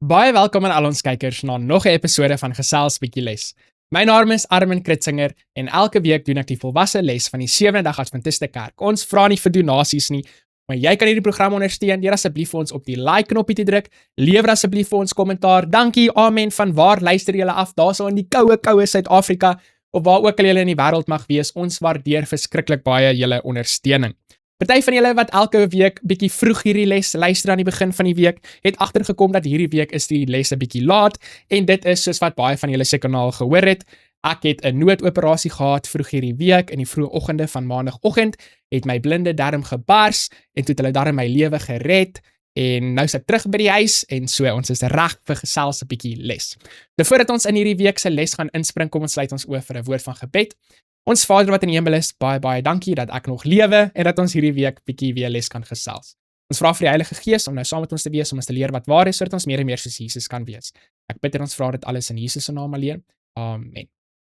Baie welkom aan al ons kykers na nog 'n episode van Gesels bietjie les. My naam is Armin Kritzinger en elke week doen ek die volwasse les van die Sewende Dag Adventiste Kerk. Ons vra nie vir donasies nie, maar jy kan hierdie program ondersteun deur asseblief vir ons op die like knoppie te druk. Lewer asseblief vir ons kommentaar. Dankie, amen. Van waar luister julle af? Daarso in die koue Suid-Afrika of waar ook al julle in die wêreld mag wees. Ons waardeer verskriklik baie julle ondersteuning. Party van julle wat elke week bietjie vroeg hierdie les luister aan die begin van die week, het agtergekom dat hierdie week is die les 'n bietjie laat en dit is soos wat baie van julle seker nou al gehoor het. Ek het 'n noodoperasie gehad vroeg hierdie week in die vroeë oggende van maandagooggend, het my blinde darm gebars en toe het hulle darm my lewe gered en nou is ek terug by die huis en so ons is reg vir gesels 'n bietjie les. Nou voordat ons in hierdie week se les gaan inspring, kom ons sluit ons oë vir 'n woord van gebed. Ons Vader wat in die hemel is, baie dankie dat ek nog lewe en dat ons hierdie week bietjie weer les kan gesels. Ons vra vir die Heilige Gees om nou saam met ons te wees, om ons te leer wat waar is, sodat ons meer en meer soos Jesus kan wees. Ek bid en ons vra dit alles in Jesus se naam alleen. Amen.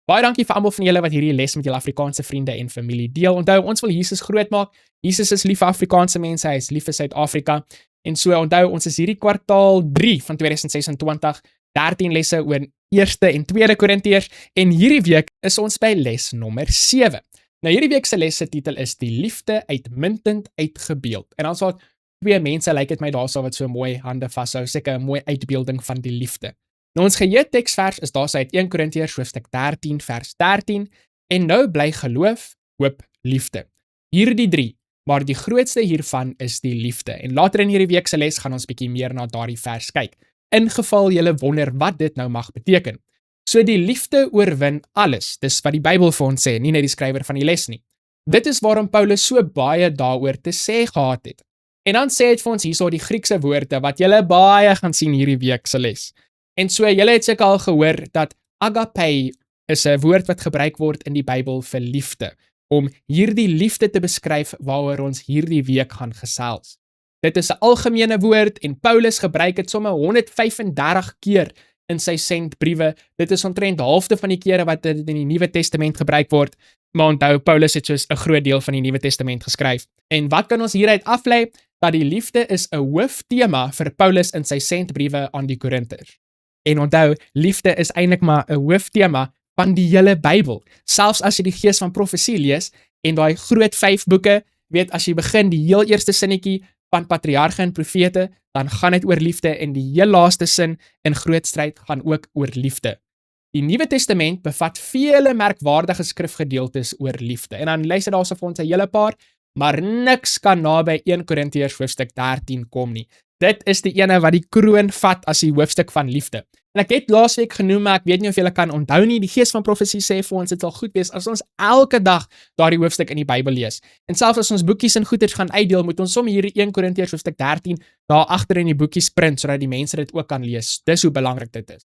Baie dankie vir almal van julle wat hierdie les met julle Afrikaanse vriende en familie deel. Onthou, ons wil Jesus groot maak. Jesus is lief vir Afrikaanse mense, hy is lief vir Suid-Afrika. En so onthou, ons is hierdie kwartaal 3 van 2026, 13 lesse oor 1 en 2 Korintiërs en hierdie week is ons by les nommer 7. Nou hierdie week se les se titel is Die liefde uitmuntend uitgebeeld. En dan sal twee mense lyk dit my daarso wat so mooi hande vashou, seker 'n mooi uitbeelding van die liefde. Nou ons geheue teksvers is daarso uit 1 Korintiërs hoofstuk 13 vers 13 en nou bly geloof, hoop, liefde. Hierdie 3, maar die grootste hiervan is die liefde. En later in hierdie week se les gaan ons bietjie meer na daardie vers kyk. Ingeval julle wonder wat dit nou mag beteken. So die liefde oorwin alles, dis wat die Bybel vir ons sê, nie net die skrywer van die les nie. Dit is waarom Paulus so baie daaroor te sê gehad het. En dan sê dit vir ons hierso die Griekse woorde wat julle baie gaan sien hierdie week se les. En so julle het seker al gehoor dat agape is 'n woord wat gebruik word in die Bybel vir liefde, om hierdie liefde te beskryf waaroor ons hierdie week gaan gesels. Dit is 'n algemene woord en Paulus gebruik dit sommer 135 keer in sy sendbriewe. Dit is omtrent halfte van die kere wat dit in die Nuwe Testament gebruik word. Maar onthou, Paulus het soos 'n groot deel van die Nuwe Testament geskryf. En wat kan ons hieruit aflei? Dat die liefde is 'n hooftema vir Paulus in sy sendbriewe aan die Korintërs. En onthou, liefde is eintlik maar 'n hooftema van die hele Bybel. Selfs as jy die Gees van Profesie lees en daai groot 5 boeke, weet as jy begin die heel eerste sinnetjie van patriarge en profete, dan gaan dit oor liefde en die heel laaste sin in groot stryd gaan ook oor liefde. Die Nuwe Testament bevat vele merkwaardige skrifgedeeltes oor liefde. En dan luister daarso vir ons 'n hele paar, maar niks kan naby 1 Korintiërs hoofstuk 13 kom nie. Dit is die ene wat die kroon vat as die hoofstuk van liefde. En ek het laasweek genoem, maar ek weet nie of julle kan onthou nie, die Gees van Profesie sê vir ons dit sal goed wees as ons elke dag daardie hoofstuk in die Bybel lees. En selfs as ons boekies en goeders gaan uitdeel, moet ons sommer hierdie 1 Korintiërs hoofstuk 13 daar agter in die boekies print sodat die mense dit ook kan lees. Dis hoe belangrik dit is.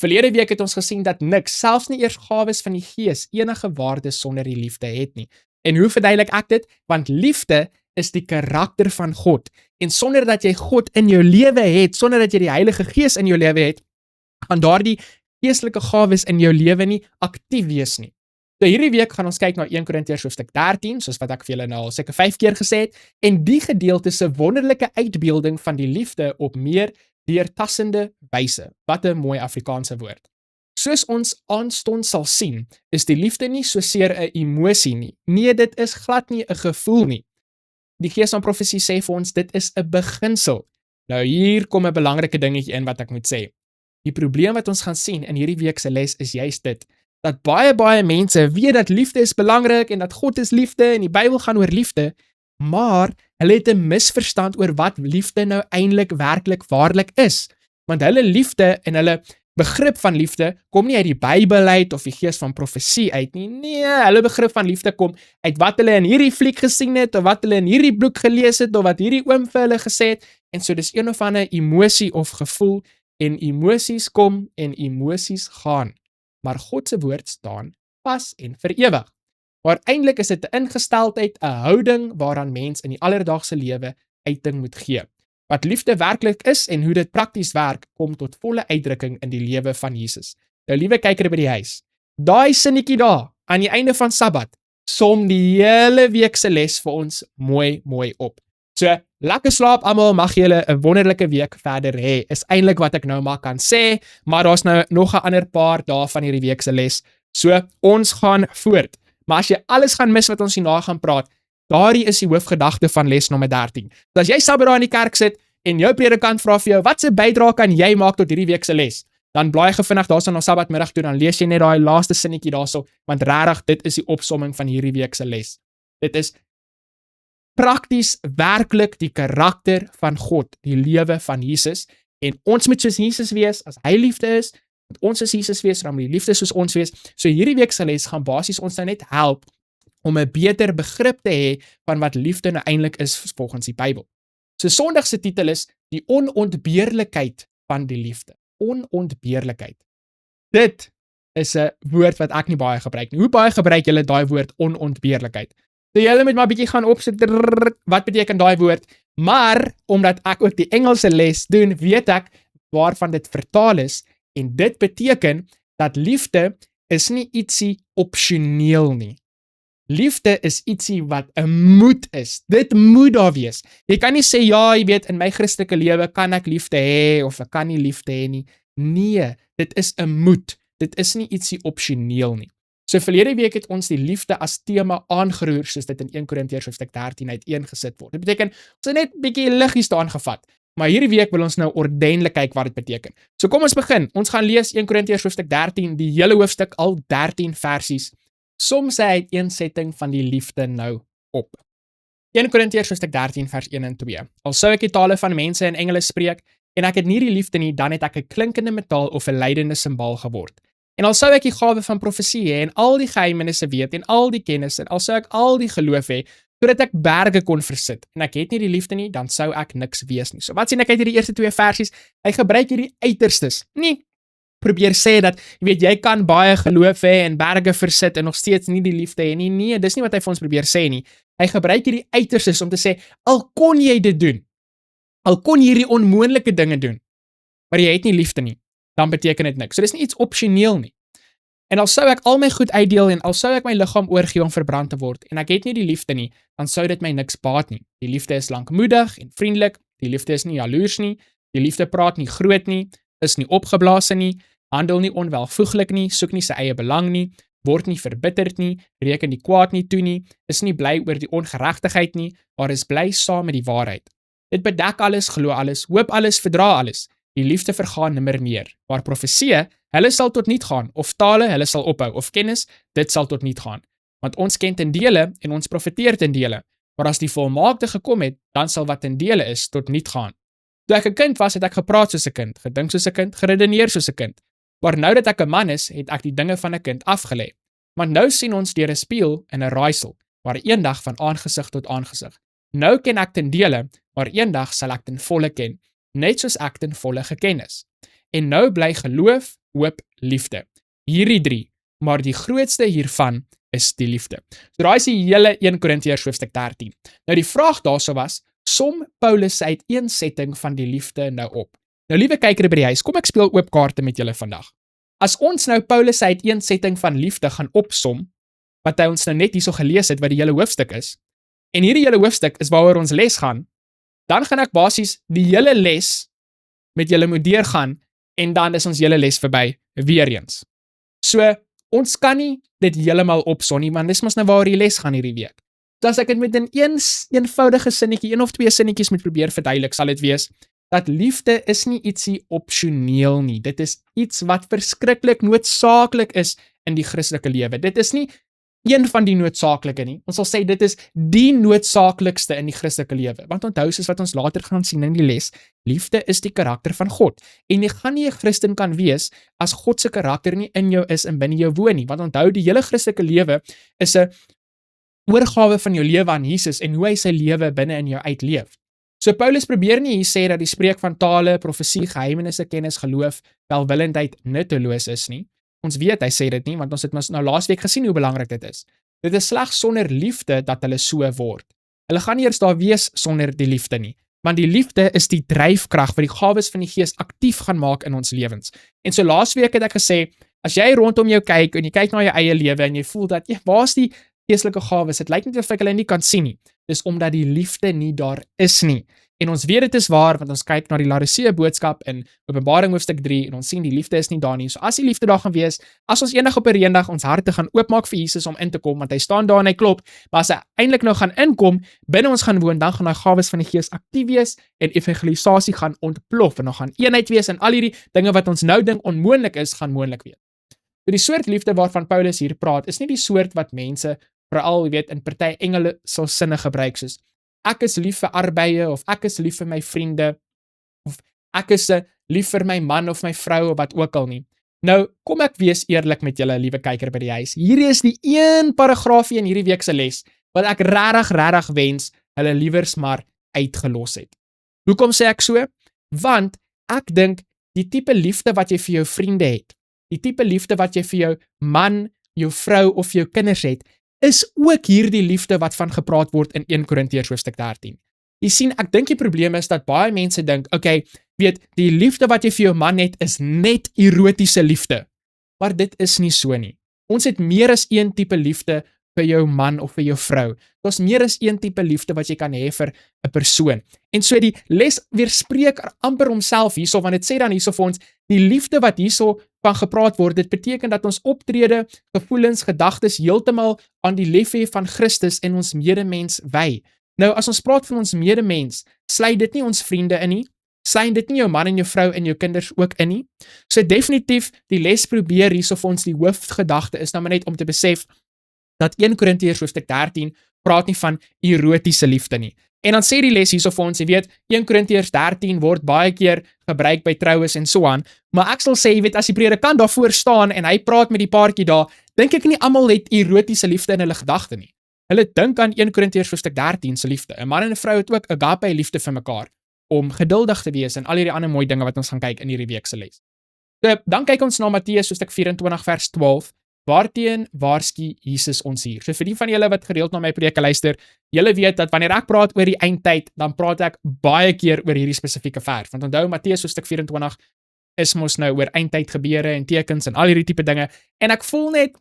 Verlede week het ons gesien dat niks, selfs nie eers gawes van die Gees, enige waarde sonder die liefde het nie. En hoe verduidelik ek dit? Want liefde is die karakter van God. En sonder dat jy God in jou lewe het, sonder dat jy die Heilige Gees in jou lewe het, gaan daardie geestelike gawes in jou lewe nie aktief wees nie. So hierdie week gaan ons kyk na 1 Korintiërs hoofstuk 13, soos wat ek vir julle nou al seker 5 keer gesê het, en die gedeelte se wonderlike uitbeelding van die liefde op meer deurtassende wyse. Wat 'n mooi Afrikaanse woord. Soos ons aanstond sal sien, is die liefde nie soseer 'n emosie nie. Nee, dit is glad nie 'n gevoel nie. Die Gees van Profesie sê vir ons, dit is 'n beginsel. Nou hier kom 'n belangrike dingetjie in wat ek moet sê. Die probleem wat ons gaan sien in hierdie week se les is juist dit, dat baie mense weet dat liefde is belangrik en dat God is liefde en die Bybel gaan oor liefde, maar hulle het 'n misverstand oor wat liefde nou eintlik werklik waarlik is. Want hulle liefde en hulle begrip van liefde kom nie uit die Bybel uit of die Gees van Profesie uit nie. Nee, hulle begrip van liefde kom uit wat hulle in hierdie fliek gesien het of wat hulle in hierdie boek gelees het of wat hierdie oom vir hulle gesê het. En so dis een of ander emosie of gevoel en emosies kom en emosies gaan. Maar God se woord staan vas en vir ewig. Maar eintlik is dit 'n ingesteldheid, 'n houding waaraan mens in die alledaagse lewe uiting moet gee. Wat liefde werklik is en hoe dit prakties werk, kom tot volle uitdrukking in die lewe van Jesus. Nou liewe kyker by die huis, daai sinnetjie daar aan die einde van Sabbat som die hele week se les vir ons mooi op. So, lekker slaap almal, mag julle 'n wonderlike week verder hê. Is eintlik wat ek nou maar kan sê, maar daar's nou nog 'n ander paar dae van hierdie week se les. So, ons gaan voort. Maar as jy alles gaan mis wat ons hierna gaan praat, daardie is die hoofgedagte van les nommer 13. So as jy Sabbat daar in die kerk sit en jou predikant vra vir jou, wat se bydrae kan jy maak tot hierdie week se les? Dan blaai jy vinnig daarso na Sabbatmiddag toe, dan lees jy net daai laaste sinnetjie daarso, want regtig dit is die opsomming van hierdie week se les. Dit is prakties werklik die karakter van God, die lewe van Jesus, en ons moet soos Jesus wees, as hy liefde is, moet ons soos Jesus wees, dan moet die liefde soos ons wees. So hierdie week se les gaan basies ons nou net help om 'n beter begrip te hê van wat liefde nou eintlik is volgens die Bybel. So Sondag se titel is die onontbeerlikheid van die liefde. Onontbeerlikheid. Dit is 'n woord wat ek nie baie gebruik nie. Hoe baie gebruik julle daai woord onontbeerlikheid? So julle moet maar bietjie gaan opsit, wat beteken daai woord? Maar omdat ek ook die Engelse les doen, weet ek waarvan dit vertaal is, en dit beteken dat liefde is nie ietsie opsioneel nie. Liefde is ietsie wat 'n moet is. Dit moet daar wees. Jy kan nie sê, ja, jy weet, in my Christelike lewe kan ek liefde hê, of ek kan nie liefde hê nie. Nee, dit is 'n moet. Dit is nie ietsie opsioneel nie. So verlede week het ons die liefde as tema aangeroer, soos dit in 1 Korintiërs hoofstuk 13 uiteengesit word. Dit beteken, ons het net bietjie liggies daaraan gevat. Maar hierdie week wil ons nou ordentlik kyk wat dit beteken. So kom ons begin. Ons gaan lees 1 Korintiërs hoofstuk 13, die hele hoofstuk, al 13 versies. Soms hy uiteensetting van die liefde nou op. 1 Korintiërs hoofstuk 13 vers 1 en 2. Al sou ek die tale van mense en engele spreek, en ek het nie die liefde nie, dan het ek 'n klinkende metaal of 'n lydende simbaal geword. En al sou ek die gawe van profesie hê en al die geheimenisse weet en al die kennis en al sou ek al die geloof hê, sodat ek berge kon versit, en ek het nie die liefde nie, dan sou ek niks wees nie. So wat sien ek uit hierdie eerste 2 versies? Hy gebruik hierdie uiterstes. Nie probeer sê dat, jy weet, jy kan baie geloof hê en berge versit en nog steeds nie die liefde hê nie. Nee, dis nie wat hy vir ons probeer sê nie. Hy gebruik hierdie uiterstes om te sê, al kon jy dit doen, al kon jy hierdie onmoonlike dinge doen, maar jy het nie liefde nie, dan beteken dit niks. So dis nie iets opsioneel nie. En al sou ek al my goed uitdeel en al sou ek my liggaam oorgee om verbrand te word en ek het nie die liefde nie, dan sou dit my niks baat nie. Die liefde is lankmoedig en vriendelik, die liefde is nie jaloers nie, die liefde praat nie groot nie, is nie opgeblaase nie, handel nie onwelvoeglik nie, soek nie sy eie belang nie, word nie verbitterd nie, reken die kwaad nie toe nie, is nie bly oor die ongeregtigheid nie, maar is bly saam met die waarheid. Dit bedek alles, glo alles, hoop alles, verdra alles. Die liefde vergaan nimmer meer. Maar profeseë, hulle sal tot niet gaan, of tale, hulle sal ophou, of kennis, dit sal tot niet gaan. Want ons ken ten dele en ons profeteer ten dele. Maar as die volmaakte gekom het, dan sal wat ten dele is tot niet gaan. Toe ek 'n kind was, het ek gepraat soos 'n kind, gedink soos 'n kind, geredeneer soos 'n kind. Maar nou dat ek 'n man is, het ek die dinge van 'n kind afgelê. Want nou sien ons deur 'n spieël in 'n raaisel, maar eendag van aangesig tot aangesig. Nou ken ek ten dele, maar eendag sal ek ten volle ken, net soos ek ten volle geken is. En nou bly geloof, hoop, liefde. Hierdie 3, maar die grootste hiervan is die liefde. So daai is die hele 1 Korintiërs hoofstuk 13. Nou die vraag daarso was, som Paulus se uiteensetting van die liefde nou op. Nou liewe kyker by die huis, kom ek speel oop kaarte met julle vandag. As ons nou Paulus se uiteensetting van liefde gaan opsom, wat hy ons nou net hierso gelees het wat die hele hoofstuk is, en hierdie hele hoofstuk is waaroor ons les gaan, dan gaan ek basies die hele les met julle moet deurgaan, en dan is ons hele les verby, weer eens. So, ons kan nie dit heeltemal opsom nie, want dis mos nou waar die les gaan hierdie week. So as ek dit met 'n eenvoudige sinnetjie, 1 of 2 sinnetjies moet probeer verduidelik, sal dit wees, dat liefde is nie ietsie opsioneel nie. Dit is iets wat verskriklik noodsaaklik is in die Christelike lewe. Dit is nie een van die noodsaaklike nie. Ons sal sê dit is die noodsaaklikste in die Christelike lewe. Want onthou, soos wat ons later gaan sien in die les, liefde is die karakter van God. En jy gaan nie 'n Christen kan wees as God se karakter nie in jou is en binne jou woon nie. Want onthou, die hele Christelike lewe is 'n oorgawe van jou lewe aan Jesus en hoe hy sy lewe binne in jou uitleef. So Paulus probeer nie hier sê dat die spreek van tale, profesie, geheimenisse, kennis, geloof, welwillendheid nutteloos is nie. Ons weet hy sê dit nie, want ons het nou laasweek gesien hoe belangrik dit is. Dit is slegs sonder liefde dat hulle so word. Hulle gaan nie eers daar wees sonder die liefde nie, want die liefde is die dryfkrag wat die gawes van die Gees aktief gaan maak in ons lewens. En so laasweek het ek gesê, as jy rondom jou kyk en jy kyk na jou eie lewe en jy voel dat, waar's die geestelike gawes, dit lyk net of ek hulle nie kan sien nie. Dis omdat die liefde nie daar is nie. En ons weet dit is waar, want ons kyk na die Laodicea boodskap in Openbaring hoofstuk 3 en ons sien die liefde is nie daar nie. So as die liefde daar gaan wees, as ons eendag op 'n reendag ons harte gaan oopmaak vir Jesus om in te kom, want hy staan daar en hy klop, maar as hy eintlik nou gaan inkom, binne ons gaan woon, dan gaan daai gawes van die Gees aktief wees en evangelisasie gaan ontplof en dan gaan eenheid wees en al hierdie dinge wat ons nou dink onmoontlik is, gaan moontlik wees. So die soort liefde waarvan Paulus hier praat, is nie die soort wat mense veral, in party engele sal sinne gebruik soos ek is lief vir arbeie, of ek is lief vir my vriende, of ek is lief vir my man of my vrou, of wat ook al nie. Nou, kom ek wees eerlik met julle, liewe kyker by die huis. Hierdie is die een paragraafie in hierdie week se les, wat ek regtig wens, hulle liewers maar uitgelos het. Hoekom sê ek so? Want, ek dink, die tipe liefde wat jy vir jou vriende het, die tipe liefde wat jy vir jou man, jou vrou of jou kinders het, is ook hierdie liefde wat van gepraat word in 1 Korintiërs hoofstuk 13. Jy sien, ek dink die probleem is dat baie mense dink, die liefde wat jy vir jou man het, is net erotiese liefde. Maar dit is nie so nie. Ons het meer as een tipe liefde vir jou man of vir jou vrou. Daar's meer as een tipe liefde wat jy kan hê vir 'n persoon. En so die les weerspreek amper homself hierso, want dit sê dan hierso vir ons, die liefde wat hierso van gepraat word, dit beteken dat ons optrede, gevoelens, gedagtes heeltemal aan die liefde van Christus en ons medemens wy. Nou, as ons praat van ons medemens, sluit dit nie ons vriende in nie, sluit dit nie jou man en jou vrou en jou kinders ook in nie. So definitief, die les probeer hierso vir ons die hoofgedagte is nou maar net om te besef, dat 1 Korintiërs hoofstuk 13 praat nie van erotiese liefde nie. En dan sê die les hierso vir ons, 1 Korintiërs 13 word baie keer gebruik by troues en so aan, maar ek sal sê, as die predikant daarvoor staan en hy praat met die paartjie daar, dink ek nie almal het erotiese liefde in hulle gedagte nie. Hulle dink aan 1 Korintiërs hoofstuk 13 se liefde. 'n Man en 'n vrou het ook agape liefde vir mekaar, om geduldig te wees en al hierdie ander mooi dinge wat ons gaan kyk in hierdie week se les. So, dan kyk ons na Matteus hoofstuk 24 vers 12, waarteen waarsku Jesus ons hier. So vir die van julle wat gereeld na my preke luister, julle weet dat wanneer ek praat oor die eindtyd, dan praat ek baie keer oor hierdie spesifieke vers. Want onthou, Matteus hoofstuk 24 is mos nou oor eindtyd gebeure en tekens en al hierdie tipe dinge. En ek voel net,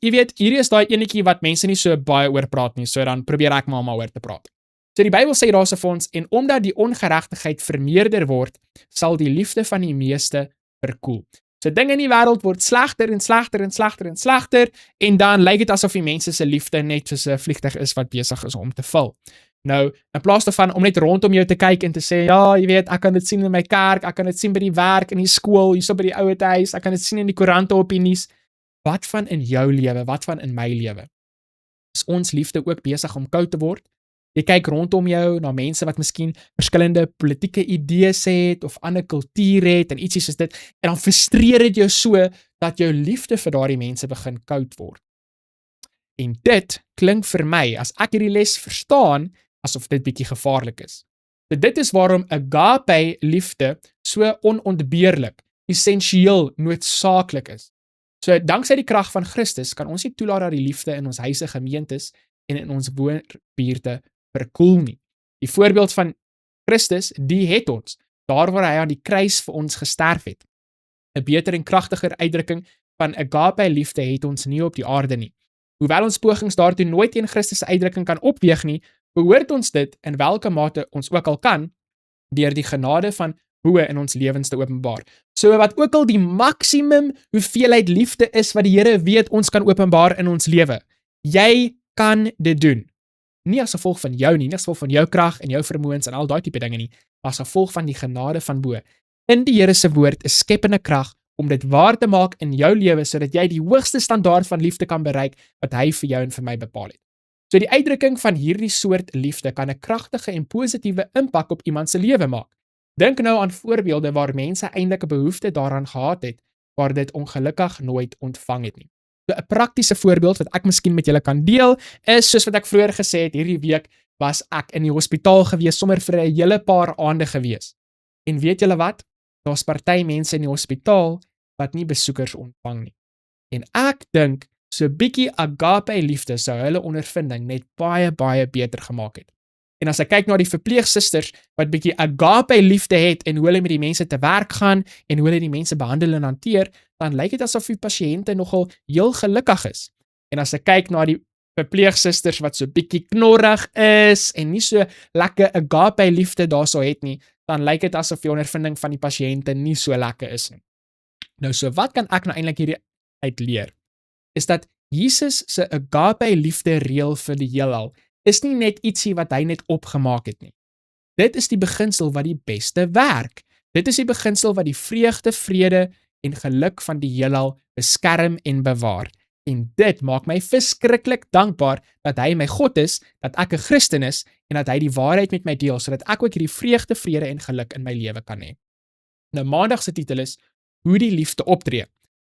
hierdie is daai enetjie wat mense nie so baie oor praat nie, so dan probeer ek maar oor te praat. So die Bybel sê daarso vir ons, en omdat die ongeregtigheid vermeerder word, sal die liefde van die meeste verkoel. So dinge in die wêreld word slegter en slegter en slegter en slegter, en dan lyk dit asof die mense se liefde net soos 'n vliegtuig is wat besig is om te vul. Nou, in plaas daarvan om net rondom jou te kyk en te sê, ja, ek kan dit sien in my kerk, ek kan dit sien by die werk, in die skool, hierso by die ouete huis, ek kan dit sien in die koerante op die nuus. Wat van in jou lewe? Wat van in my lewe? Is ons liefde ook besig om koud te word? Jy kyk rondom jou na mense wat miskien verskillende politieke idees het of ander kultuur het en ietsie soos dit, en dan frustreer dit jou so dat jou liefde vir daardie mense begin koud word. En dit klink vir my, as ek hierdie les verstaan, asof dit bietjie gevaarlik is. So dit is waarom agape liefde so onontbeerlik, essensieel, noodsaaklik is. So danksy die krag van Christus kan ons nie toelaat dat die liefde in ons huise, gemeentes en in ons woonbuurte verkoel nie. Die voorbeeld van Christus, die het ons, daar waar hy aan die kruis vir ons gesterf het. 'n Beter en kragtiger uitdrukking van agape liefde het ons nie op die aarde nie. Hoewel ons pogings daartoe nooit teen Christus se uitdrukking kan opweeg nie, behoort ons dit in welke mate ons ook al kan, deur die genade van bo in ons lewens te openbaar. So wat ook al die maksimum hoeveelheid liefde is wat die Here weet ons kan openbaar in ons lewe, jy kan dit doen. Nie as gevolg van jou nie, nie as gevolg van jou krag en jou vermoëns en al daai tipe dinge nie, maar as gevolg van die genade van bo. In die Here se woord is skepende krag om dit waar te maak in jou lewe, sodat jy die hoogste standaard van liefde kan bereik wat hy vir jou en vir my bepaal het. So die uitdrukking van hierdie soort liefde kan 'n kragtige en positiewe impak op iemand se lewe maak. Dink nou aan voorbeelde waar mense eintlik 'n behoefte daaraan gehad het, waar dit ongelukkig nooit ontvang het nie. So 'n praktiese voorbeeld wat ek miskien met julle kan deel, is soos wat ek vroeër gesê het, hierdie week was ek in die hospitaal gewees, sommer vir 'n hele paar aande gewees. En weet julle wat? Daar's party mense in die hospitaal wat nie besoekers ontvang nie. En ek dink, so bietjie agape liefde sou hulle ondervinding net baie beter gemaak het. En as ek kyk na die verpleegsusters wat bietjie agape liefde het en hoe hulle met die mense te werk gaan en hoe hulle die mense behandel en hanteer, dan lyk dit asof die pasiënte nogal heel gelukkig is. En as ek kyk na die verpleegsusters wat so bietjie knorrig is en nie so lekker agape liefde daarso het nie, dan lyk dit asof die ondervinding van die pasiënte nie so lekker is nie. Nou so wat kan ek nou eintlik hier uit leer? Is dat Jesus se agape liefde reël vir die heelal is nie net ietsie wat hy net opgemaak het nie. Dit is die beginsel wat die beste werk. Dit is die beginsel wat die vreugde, vrede en geluk van die heelal beskerm en bewaar. En dit maak my verskriklik dankbaar dat hy my God is, dat ek 'n Christen is en dat hy die waarheid met my deel, sodat ek ook hierdie vreugde, vrede en geluk in my lewe kan hê. Nou Maandag se titel is Hoe die liefde optree.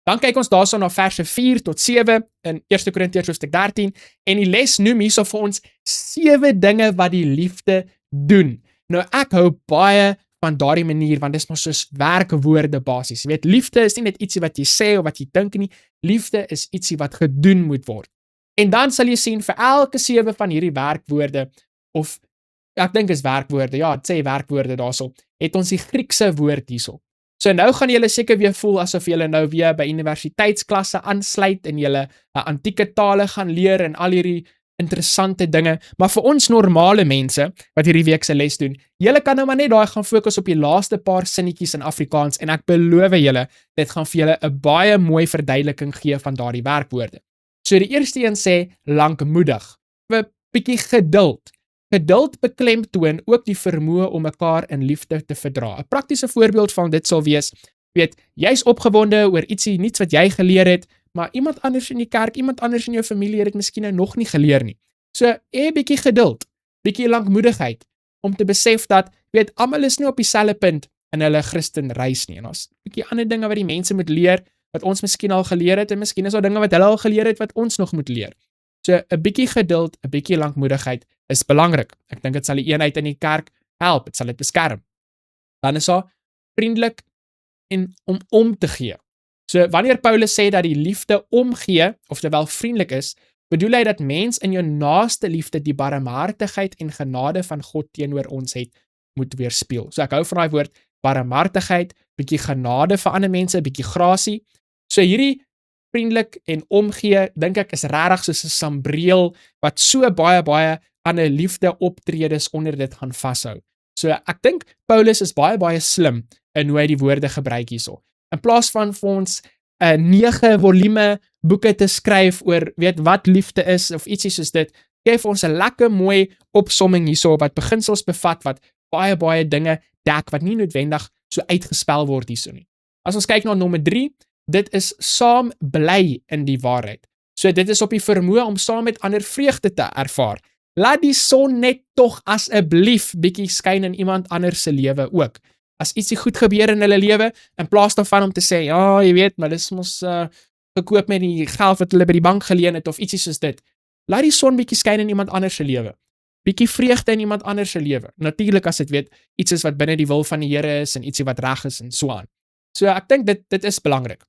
Dan kyk ons daarso na verse 4 tot 7 in 1 Korintiërs hoofstuk 13 en die les noem hierso vir ons 7 dinge wat die liefde doen. Nou ek hou baie van daardie manier want dit is maar soos werkwoorde basies. Jy weet, liefde is nie net ietsie wat jy sê of wat jy dink nie. Liefde is ietsie wat gedoen moet word. En dan sal jy sien vir elke 7 van hierdie werkwoorde of ek dink is werkwoorde, ja, dit sê werkwoorde daarso, het ons die Griekse woord hierso. So nou gaan julle seker weer voel asof julle nou weer by universiteitsklasse aansluit en julle antieke tale gaan leer en al hierdie interessante dinge, maar vir ons normale mense wat hierdie week se les doen, julle kan nou maar net daai gaan fokus op die laaste paar sinnetjies in Afrikaans en ek beloof julle, dit gaan vir julle 'n baie mooi verduideliking gee van daardie werkwoorde. So die eerste een sê lankmoedig, 'n bietjie geduld. Geduld beklemtoon ook die vermoë om mekaar in liefde te verdra. 'n Praktiese voorbeeld van dit sal wees, weet, jy's opgewonde oor ietsie nuuts wat jy geleer het, maar iemand anders in die kerk, iemand anders in jou familie het dit miskien nou nog nie geleer nie. So, 'n bietjie geduld, bietjie lankmoedigheid om te besef dat, weet, almal is nie op dieselfde punt in hulle Christen reis nie. En daar's bietjie ander dinge wat die mense moet leer wat ons miskien al geleer het en miskien is daar dinge wat hulle al geleer het wat ons nog moet leer. So 'n bietjie geduld, 'n bietjie lankmoedigheid is belangrik. Ek dink dit sal die eenheid in die kerk help, dit sal dit beskerm. Dan is daar vriendelik en om te gee. So wanneer Paulus sê dat die liefde omgee, oftewel vriendelik is, bedoel hy dat mens in jou naaste liefde die barmhartigheid en genade van God teenoor ons het, moet weerspieël. So ek hou van daai woord barmhartigheid, bietjie genade vir ander mense, bietjie grasie. So hierdie vriendelik en omgee, dink ek is regtig soos 'n sambreel wat so baie ander liefde optredes onder dit gaan vashou. So ek dink Paulus is baie slim in hoe hy die woorde gebruik hierso. In plaas van vir ons 'n 9 volume boeke te skryf oor weet wat liefde is of ietsie soos dit, gee vir ons 'n lekker mooi opsomming hierso wat beginsels bevat wat baie dinge dek wat nie noodwendig so uitgespel word hierso nie. As ons kyk na nommer 3, dit is saam bly in die waarheid. So dit is op die vermoë om saam met ander vreugde te ervaar. Laat die son net tog asseblief bietjie skyn in iemand anders se lewe ook. As ietsie goed gebeur in hulle lewe, in plaas daarvan om te sê, ja, jy weet, maar dis mos gekoop met die geld wat hulle by die bank geleen het of ietsie soos dit. Laat die son bietjie skyn in iemand anders se lewe. Bietjie vreugde in iemand anders se lewe. Natuurlik as dit weet iets is wat binne die wil van die Here is en ietsie wat reg is en so aan. So ek dink dit is belangrik.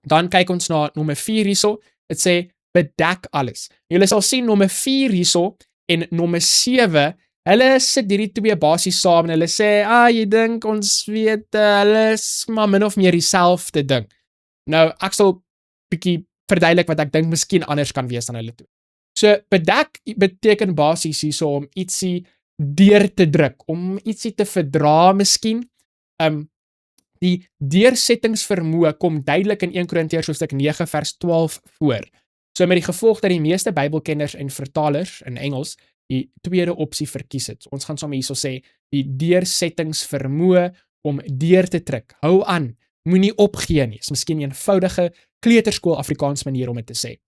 Dan kyk ons na nommer 4 hierso. Dit sê bedek alles. Julle sal sien nommer 4 hierso en nommer 7, hulle sit hierdie twee basies saam en hulle sê, jy dink ons weet, hulle is maar min of meer dieselfde ding. Nou, ek sal bietjie verduidelik wat ek dink miskien anders kan wees dan hulle twee. So, bedek beteken basies hierso om ietsie deur te druk, om ietsie te verdra miskien. Die deursettingsvermoë kom duidelik in 1 Korintiërs hoofstuk 9 vers 12 voor. So met die gevolg dat die meeste Bybelkenners en vertalers in Engels die tweede opsie verkies het. Ons gaan sommer hierso sê, die deursettingsvermoë om deur te trek. Hou aan, moenie opgee nie. Is miskien 'n eenvoudige kleuterskool Afrikaans manier om dit te sê.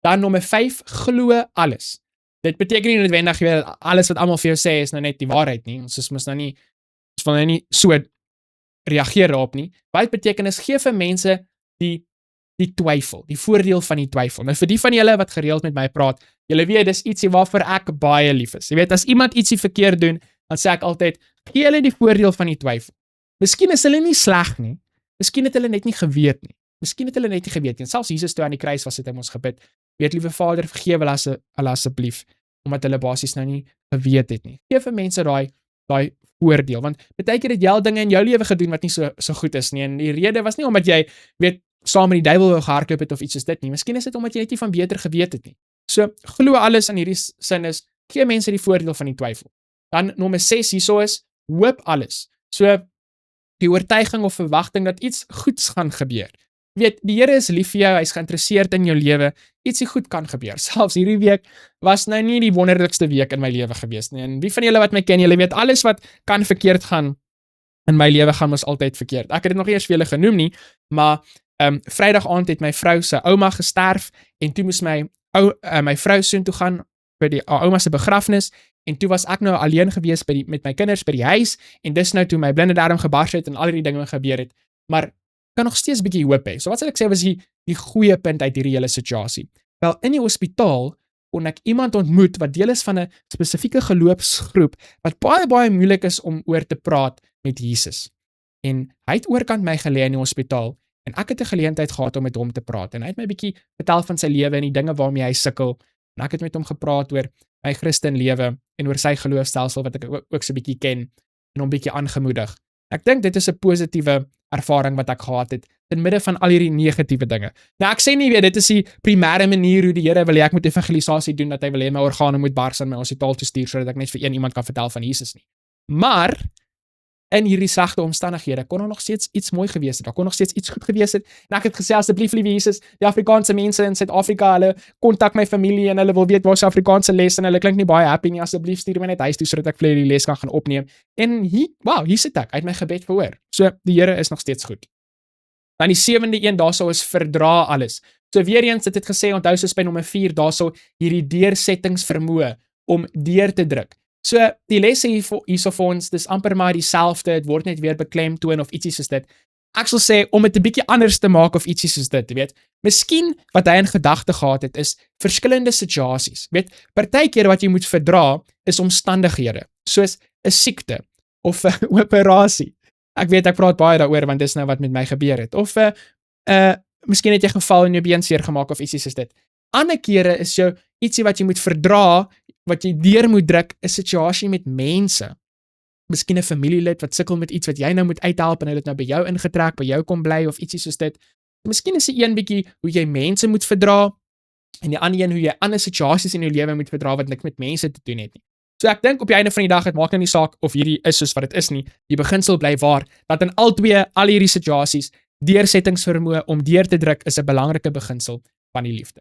Dan nommer 5, glo alles. Dit beteken nie noodwendig jy alles wat almal vir jou sê is nou net die waarheid nie. Ons moet nou nie so reageer daarop nie. Wat dit beteken is gee vir mense die twyfel, die voordeel van die twyfel. Nou vir die van julle wat gereeld met my praat, julle weet dis ietsie waarvoor ek baie lief is. Jy weet as iemand ietsie verkeerd doen, dan sê ek altyd gee hulle die voordeel van die twyfel. Miskien is hulle nie sleg nie. Miskien het hulle net nie geweet nie. Miskien het hulle net nie geweet nie. Selfs Jesus toe aan die kruis was, het hy ons gebid. Weet liewe Vader, vergewe hulle asseblief, omdat hulle basies nou nie geweet het nie. Gee vir mense daai voordeel, want baie keer het jy al dinge in jou lewe gedoen wat nie so goed is nie, en die rede was nie omdat jy, weet, saam met die duiwel wou gehardloop het of iets soos dit nie. Miskien is dit omdat jy net nie van beter geweet het nie. So, glo alles in hierdie sin is, gee mense die voordeel van die twyfel. Dan nommer 6 hierso is, hoop alles. So, die oortuiging of verwagting dat iets goeds gaan gebeur. Weet, die Here is lief vir jou, hy is geïnteresseerd in jou lewe, ietsie goed kan gebeur. Selfs hierdie week was nou nie die wonderlikste week in my lewe gewees nie. En wie van julle wat my ken, julle weet, alles wat kan verkeerd gaan in my lewe gaan mos altyd verkeerd. Ek het dit nog eers vir julle genoem nie, maar Vrydag aand het my vrou se ouma gesterf en toe moes my vrou soontoe gaan by die ouma se begrafnis en toe was ek nou alleen gewees met my kinders by die huis en dis nou toe my blinde darm gebars het en al die dinge gebeur het. Maar kan nog steeds 'n bietjie hoop hê. So wat sal ek sê was die goeie punt uit hierdie hele situasie? Wel, in die hospitaal kon ek iemand ontmoet wat deel is van 'n spesifieke geloofsgroep wat baie moeilik is om oor te praat met Jesus. En hy het oorkant my gelê in die hospitaal en ek het 'n geleentheid gehad om met hom te praat en hy het my 'n bietjie vertel van sy lewe en die dinge waarmee hy sukkel en ek het met hom gepraat oor my Christen lewe en oor sy geloofstelsel wat ek ook so 'n bietjie ken en hom 'n bietjie aangemoedig. Ek dink dit is 'n positiewe ervaring wat ek gehad het in midde van al hierdie negatiewe dinge. Nou ek sê nie weer dit is die primêre manier hoe die Here wil hê ek moet evangelisasie doen dat hy wil hê my organe moet bars en my hospitaal toe stuur sodat ek net vir een iemand kan vertel van Jesus nie. Maar in hierdie sagte omstandighede kon nog steeds iets mooi gewees het. Daar kon nog steeds iets goed gewees het. En ek het gesê asseblief liewe Jesus, die Afrikaanse mense in Suid-Afrika, hulle kontak my familie en hulle wil weet waar se Afrikaanse les en hulle klink nie baie happy nie. Asseblief stuur my net huis toe sodat ek vir die les kan gaan opneem. En hier sit ek uit my gebed verhoor. So die Here is nog steeds goed. Dan die 7de een daarso is verdra alles. So weer eens het dit gesê, onthou soos by nommer 4 daarso hierdie deursettingsvermoë om deur te druk. So die lesse hierso vir ons, dis amper maar dieselfde, dit word net weer beklemtoon of ietsie soos dit. Ek sal sê om dit 'n bietjie anders te maak of ietsie soos dit, weet. Miskien wat hy in gedagte gehad het is verskillende situasies. Weet, partykeer wat jy moet verdra is omstandighede, soos 'n siekte of 'n operasie. Ek weet ek praat baie daaroor want dis nou wat met my gebeur het. Of miskien het jy geval en jou been seer gemaak of ietsie soos dit. Ander kere is jou ietsie wat jy moet verdra, wat jy deur moet druk, 'n situasie met mense. Miskien 'n familielid wat sukkel met iets wat jy nou moet uithelp en hulle het nou by jou ingetrek, by jou kom bly of ietsie soos dit. Miskien is die een bietjie hoe jy mense moet verdra en die ander een hoe jy ander situasies in jou lewe moet verdra wat niks met mense te doen het nie. So ek dink op die einde van die dag, het maak nou nie saak of hierdie is soos wat dit is nie. Die beginsel bly waar dat in al hierdie situasies deursettingsvermoë om deur te druk is 'n belangrike beginsel van die liefde.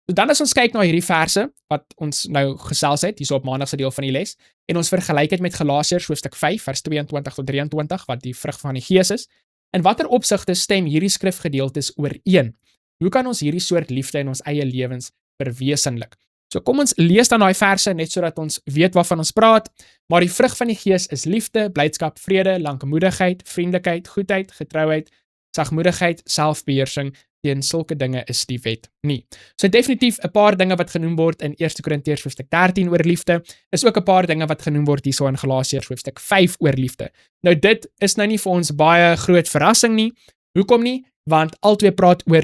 So dan as ons kyk na hierdie verse wat ons nou gesels het, hierso op maandag se deel van die les, en ons vergelyk dit met Galasiërs hoofstuk 5 vers 22 tot 23 wat die vrug van die Gees is, in watter opsigte stem hierdie skrifgedeeltes ooreen? Hoe kan ons hierdie soort liefde in ons eie lewens verwesenlik? So kom ons lees dan daai verse net sodat ons weet waarvan ons praat. Maar die vrug van die Gees is liefde, blydskap, vrede, lankmoedigheid, vriendelikheid, goedheid, getrouheid, sagmoedigheid, selfbeheersing. Teen sulke dinge is die wet nie. So definitief 'n paar dinge wat genoem word in 1 Korintiërs hoofstuk 13 oor liefde, is ook 'n paar dinge wat genoem word hierso in Galasiërs hoofstuk 5 oor liefde. Nou dit is nou nie vir ons baie groot verrassing nie. Hoekom nie? Want albei praat oor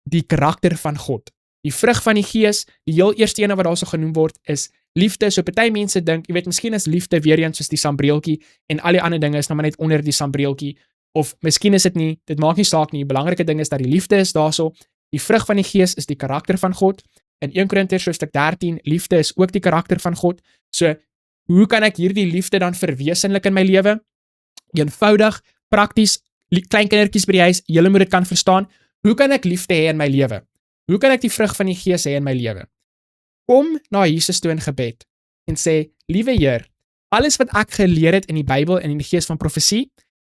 die karakter van God. Die vrug van die Gees, die heel eerste ene wat daarso genoem word, is liefde. So party mense dink, jy weet, miskien is liefde weer eens soos die sambreeltjie en al die ander dinge is nou maar net onder die sambreeltjie. Of miskien is dit nie, dit maak nie saak nie. Die belangrike ding is dat die liefde is daarso. Die vrug van die Gees is die karakter van God. In 1 Korintiërs hoofstuk 13, liefde is ook die karakter van God. So, hoe kan ek hierdie liefde dan verwesenlik in my lewe? Eenvoudig, prakties, klein kindertjies by die huis, julle moet dit kan verstaan. Hoe kan ek liefde hê in my lewe? Hoe kan ek die vrug van die Gees hê in my lewe? Kom na Jesus toe in gebed en sê, liewe Heer, alles wat ek geleer het in die Bybel en in die gees van profesie,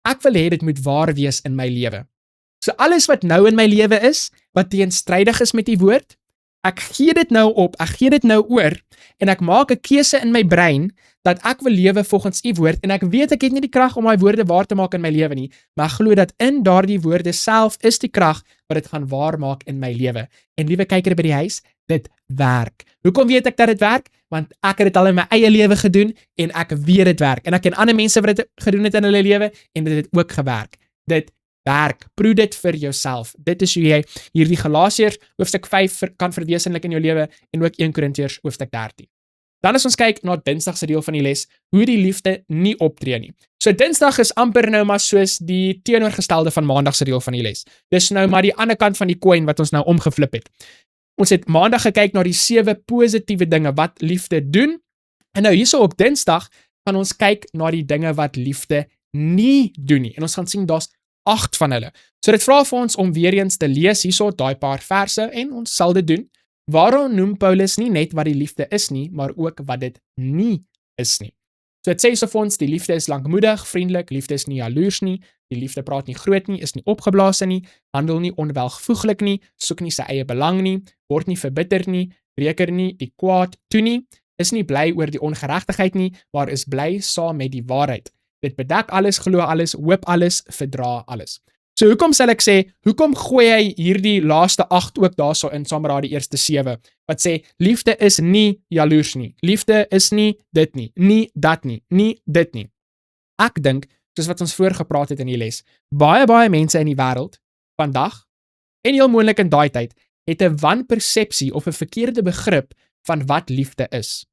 ek wil hê dit moet waar wees in my lewe. So alles wat nou in my lewe is, wat teenstrydig is met die woord, ek gee dit nou op, ek gee dit nou oor, en ek maak 'n keuse in my brein, dat ek wil lewe volgens u woord, en ek weet ek het nie die krag om my woorde waar te maak in my lewe nie, maar ek glo dat in daardie woorde self is die krag wat dit gaan waar maak in my lewe. En liewe kyker by die huis, dit werk. Hoekom weet ek dat dit werk? Want ek het dit al in my eie lewe gedoen, en ek weet dit werk. En ek ken ander mense wat dit gedoen het in hulle lewe, en dit het ook gewerk. Dit werk. Proe dit vir jouself. Dit is hoe jy hierdie Galasiërs hoofstuk 5 kan verwesenlik in jou lewe, en ook 1 Korintiërs hoofstuk 13. Dan as ons kyk na Dinsdag se deel van die les, hoe die liefde nie optree nie. So Dinsdag is amper nou maar soos die teenoorgestelde van Maandag se deel van die les. Dis nou maar die ander kant van die koin wat ons nou omgeflip het. Ons het maandag gekyk na die 7 positiewe dinge wat liefde doen. En nou hierso op Dinsdag gaan ons kyk na die dinge wat liefde nie doen nie. En ons gaan sien daar's 8 van hulle. So dit vra vir ons om weer eens te lees hierso daai paar verse en ons sal dit doen. Waarom noem Paulus nie net wat die liefde is nie, maar ook wat dit nie is nie. So dit sê so vir ons, die liefde is lankmoedig, vriendelik, liefde is nie jaloers nie, die liefde praat nie groot nie, is nie opgeblaas nie, handel nie onwelvoeglik nie, soek nie sy eie belang nie, word nie verbitter nie, reken nie die kwaad toe nie, is nie bly oor die ongeregtigheid nie, maar is bly saam met die waarheid. Dit bedek alles, glo alles, hoop alles, verdra alles. So hoekom sal ek sê, hoekom gooi hy hierdie laaste 8 ook daarso in saam met daai eerste 7, wat sê, liefde is nie jaloers nie, liefde is nie dit nie dat nie dit nie. Ek dink, soos wat ons voorgepraat het in die les, baie mense in die wêreld, vandag, en heel moontlik in daai tyd, het 'n wanpersepsie of 'n verkeerde begrip van wat liefde is.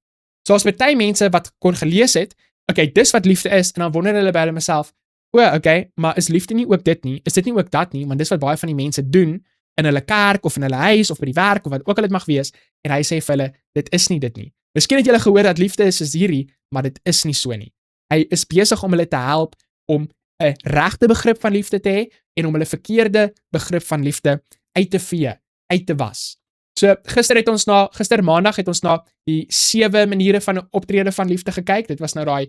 So as baie mense wat kon gelees het, okay, dis wat liefde is, en dan wonder hulle by hulle myself, okay, maar is liefde nie ook dit nie? Is dit nie ook dat nie? Want dis wat baie van die mense doen in hulle kerk of in hulle huis of by die werk of wat ook al dit mag wees, en hy sê vir hulle, dit is nie dit nie. Miskien het julle gehoor dat liefde is hierdie, maar dit is nie so nie. Hy is besig om hulle te help om 'n regte begrip van liefde te hê en om hulle verkeerde begrip van liefde uit te vee, uit te was. So gister maandag het ons na die 7 maniere van 'n optrede van liefde gekyk. Dit was nou daai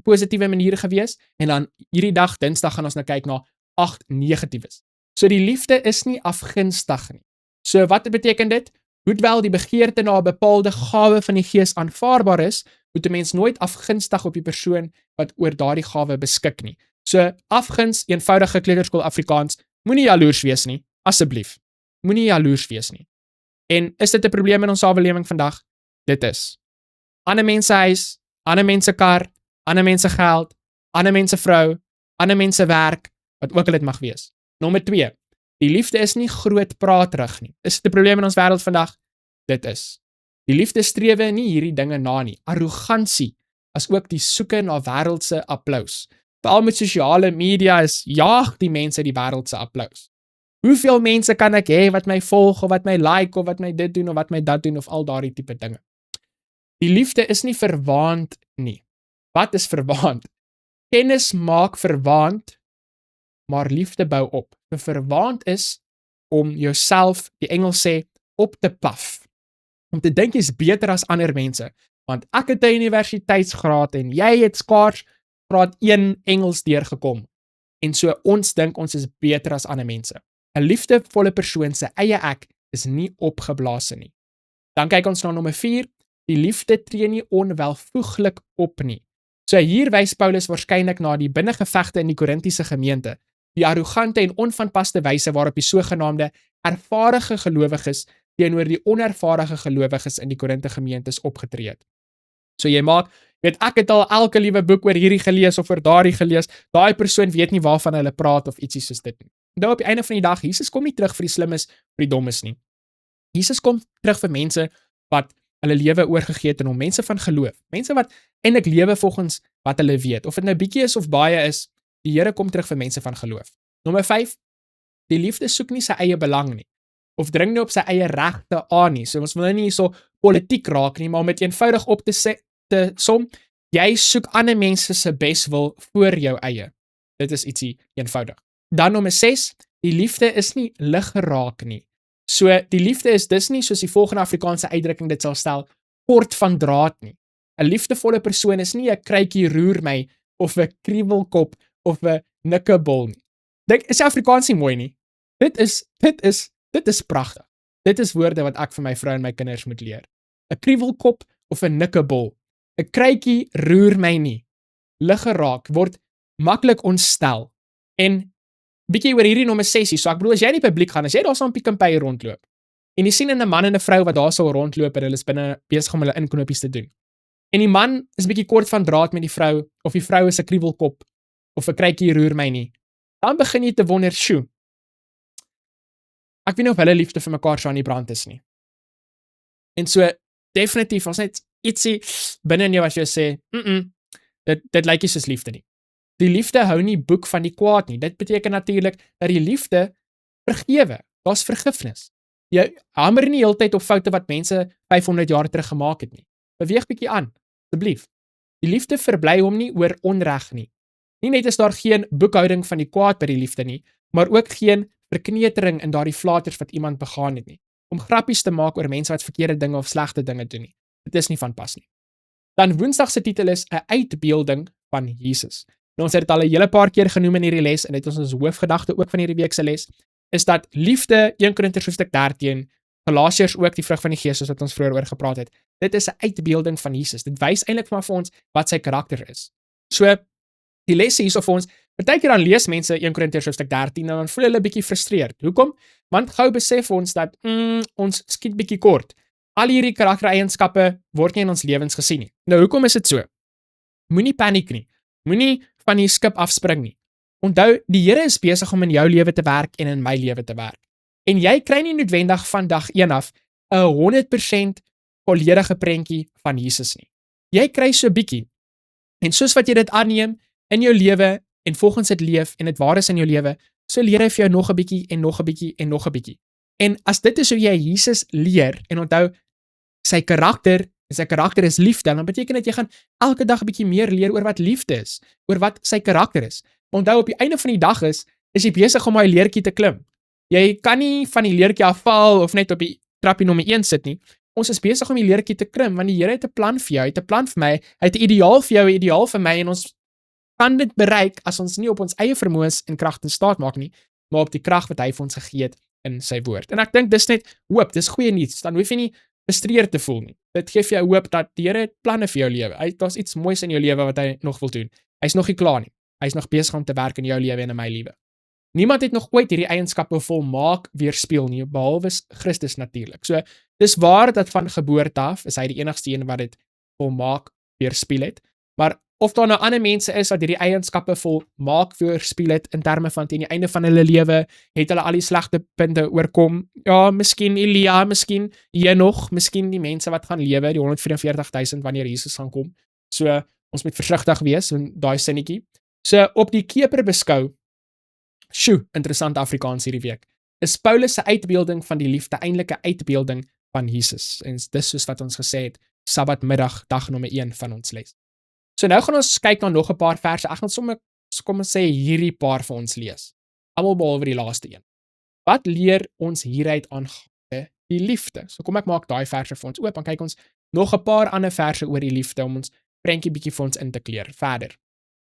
positiewe maniere gewees, en dan hierdie dag, Dinsdag, gaan ons nou kyk na 8 negatiefes. So die liefde is nie afgunstig nie. So wat beteken dit? Hoewel die begeerte na 'n bepaalde gawe van die Gees aanvaarbaar is, moet 'n mens nooit afgunstig op die persoon wat oor daardie gawe beskik nie. So afguns, eenvoudige kleuterskool Afrikaans, moenie jaloers wees nie, asseblief. Moenie jaloers wees nie. En is dit 'n probleem in ons samelewing vandag? Dit is. Ander mense huis, ander mense kar, ander mense geld, ander mense vrou, ander mense werk, wat ook al dit mag wees. Nommer 2, die liefde is nie groot praatrig nie. Is dit 'n probleem in ons wêreld vandag? Dit is. Die liefde strewe nie hierdie dinge na nie. Arrogansie, as ook die soeke na wêreldse applous. Veral met sosiale media jaag die mense die wêreldse applous. Hoeveel mense kan ek hê wat my volg, of wat my like, of wat my dit doen, of wat my dat doen, of al daardie tipe dinge. Die liefde is nie verwaand nie. Wat is verwaand? Kennis maak verwaand, maar liefde bou op. Verwaand is om jouself, die Engels sê, op te paf. Om te dink jy's beter as ander mense. Want ek het 'n universiteitsgraad en jy het skaars graad 1 Engels deurgekom. En so ons dink ons is beter as ander mense. 'n Liefdevolle persoon se eie ek is nie opgeblaas nie. Dan kyk ons na nommer 4. Die liefde tree nie onwelvoeglik op nie. So hier wys Paulus waarskynlik na die binnengevegte in die Korintiese gemeente, die arrogante en onvanpaste wyse waarop die sogenaamde ervarige gelowiges teenoor die onervarige gelowiges in die Korinte gemeentes opgetree het. So jy maak, ek het al elke liewe boek oor hierdie gelees of oor daardie gelees, daai persoon weet nie waarvan hulle praat of ietsie soos dit nie. Nou op die einde van die dag, Jesus kom nie terug vir die slimmes, vir die dommes nie. Jesus kom terug vir mense wat hulle lewe oorgegee het aan hom, mense van geloof, mense wat eintlik lewe volgens wat hulle weet, of dit nou bietjie is of baie is, die Here kom terug vir mense van geloof. Nommer 5, die liefde soek nie sy eie belang nie, of dring nie op sy eie regte aan nie. So ons wil nie so politiek raak nie, maar om dit eenvoudig op te som, jy soek ander mense se beswil voor jou eie. Dit is ietsie eenvoudig. Dan nommer 6, die liefde is nie lig geraak nie. So die liefde is dus nie, soos die volgende Afrikaanse uitdrukking dit sal stel, kort van draad nie. 'n Liefdevolle persoon is nie 'n kruikie roer my, of 'n kriewelkop, of 'n nikkebol nie. Dink, is Afrikaans nie mooi nie? Dit is pragtig. Dit is woorde wat ek vir my vrou en my kinders moet leer. 'n Kriewelkop of 'n nikkebol. 'n Kruikie roer my nie. Lig geraak, word maklik ontstel. En bietjie oor hierdie nommer 6, so ek bedoel, as jy in die publiek gaan, as jy daar so 'n Pick n Pay rondloop, en jy sien 'n man en 'n vrou wat daar so rondloop, en hulle is binne besig om hulle inknopies te doen. En die man is bietjie kort van draad met die vrou, of die vrou is 'n kriewelkop, of 'n kruikie roer my nie. Dan begin jy te wonder, sjoe, ek weet nie of hulle liefde vir mekaar so aan die brand is nie. En so, definitief, ons net ietsie binne in jou as jy sê, dit lyk nie soos liefde nie. Die liefde hou nie boek van die kwaad nie. Dit beteken natuurlik dat die liefde vergewe. Daar's vergifnis. Jy hamer nie heeltyd op foute wat mense 500 jaar terug gemaak het nie. Beweeg bietjie aan, asseblief. Die liefde verbly hom nie oor onreg nie. Nie net is daar geen boekhouding van die kwaad by die liefde nie, maar ook geen verknetering in daardie flaters wat iemand begaan het nie. Om grappies te maak oor mense wat verkeerde dinge of slegte dinge doen nie. Dit is nie van pas nie. Dan Woensdag se titel is 'n uitbeelding van Jesus. Nou, ons het dit al 'n hele paar keer genoem in hierdie les en dit is ons hoofgedagte ook van hierdie week se les, is dat liefde 1 Korintiërs hoofstuk 13, Galasiërs ook die vrug van die Gees soos wat ons vroeër oor gepraat het. Dit is 'n uitbeelding van Jesus. Dit wys eintlik maar vir ons wat sy karakter is. So die lesse hierso vir ons, partykeer dan lees mense 1 Korintiërs hoofstuk 13 en dan voel hulle bietjie frustreerd. Hoekom? Want gou besef ons dat ons skiet bietjie kort. Al hierdie karaktereienskappe word nie in ons lewens gesien nie. Nou, hoekom is dit so? Moenie paniek nie. Moenie van die skip afspring nie. Onthou, die Here is besig om in jou lewe te werk en in my lewe te werk. En jy kry nie noodwendig van dag 1 af 'n 100% volledige prentjie van Jesus nie. Jy kry so bietjie. En soos wat jy dit aanneem in jou lewe en volgens dit leef en dit waar is in jou lewe, so leer hy vir jou nog 'n bietjie en nog 'n bietjie en nog 'n bietjie. En as dit is hoe jy Jesus leer en onthou sy karakter is liefde, dan beteken dit jy gaan elke dag 'n bietjie meer leer oor wat liefde is, oor wat sy karakter is. Onthou, op die einde van die dag is jy besig om daai leertjie te klim. Jy kan nie van die leertjie afval of net op die trappie nommer 1 sit nie. Ons is besig om die leertjie te klim, want die Here het 'n plan vir jou, hy het 'n plan vir my, hy het 'n ideaal vir jou, 'n ideaal vir my, en ons kan dit bereik as ons nie op ons eie vermoëns en kragte staat maak nie, maar op die krag wat hy vir ons gegee het in sy woord. En ek dink dis net hoop, dis goeie nuus. Dan hoef jy nie frustreerd te voel nie. Dit gee vir jou hoop dat die Here het planne vir jou lewe. Daar's iets moois in jou lewe wat hy nog wil doen. Hy's nog nie klaar nie. Hy's nog besig om te werk in jou lewe en in my lewe. Niemand het nog ooit hierdie eienskappe volmaak weerspieël nie, behalwe Christus natuurlik. So, dis waar dat van geboorte af is hy die enigste een wat dit volmaak weerspieël het. Maar of daar nou ander mense is wat hierdie eienskappe volmaak weerspieël het in terme van teen die einde van hulle lewe, het hulle al die slegte punte oorkom. Ja, miskien Elia, miskien Henog, miskien die mense wat gaan lewe, die 144,000 wanneer Jesus gaan kom. So, ons moet versigtig wees in daai sinnetjie. So, op die keper beskou, interessant Afrikaans hierdie week, is Paulus se uitbeelding van die liefde eintlik 'n uitbeelding van Jesus. En dis soos wat ons gesê het, Sabbatmiddag, dag nommer 1 van ons les. So nou gaan ons kyk na nog 'n paar verse. Ek gaan sommer, kom ons sê, hierdie paar vir ons lees. Almal behalwe die laaste een. Wat leer ons hieruit aangaande die liefde? So kom ek maak daai verse vir ons oop, dan kyk ons nog 'n paar ander verse oor die liefde om ons prentjie bietjie vir ons in te kleur verder.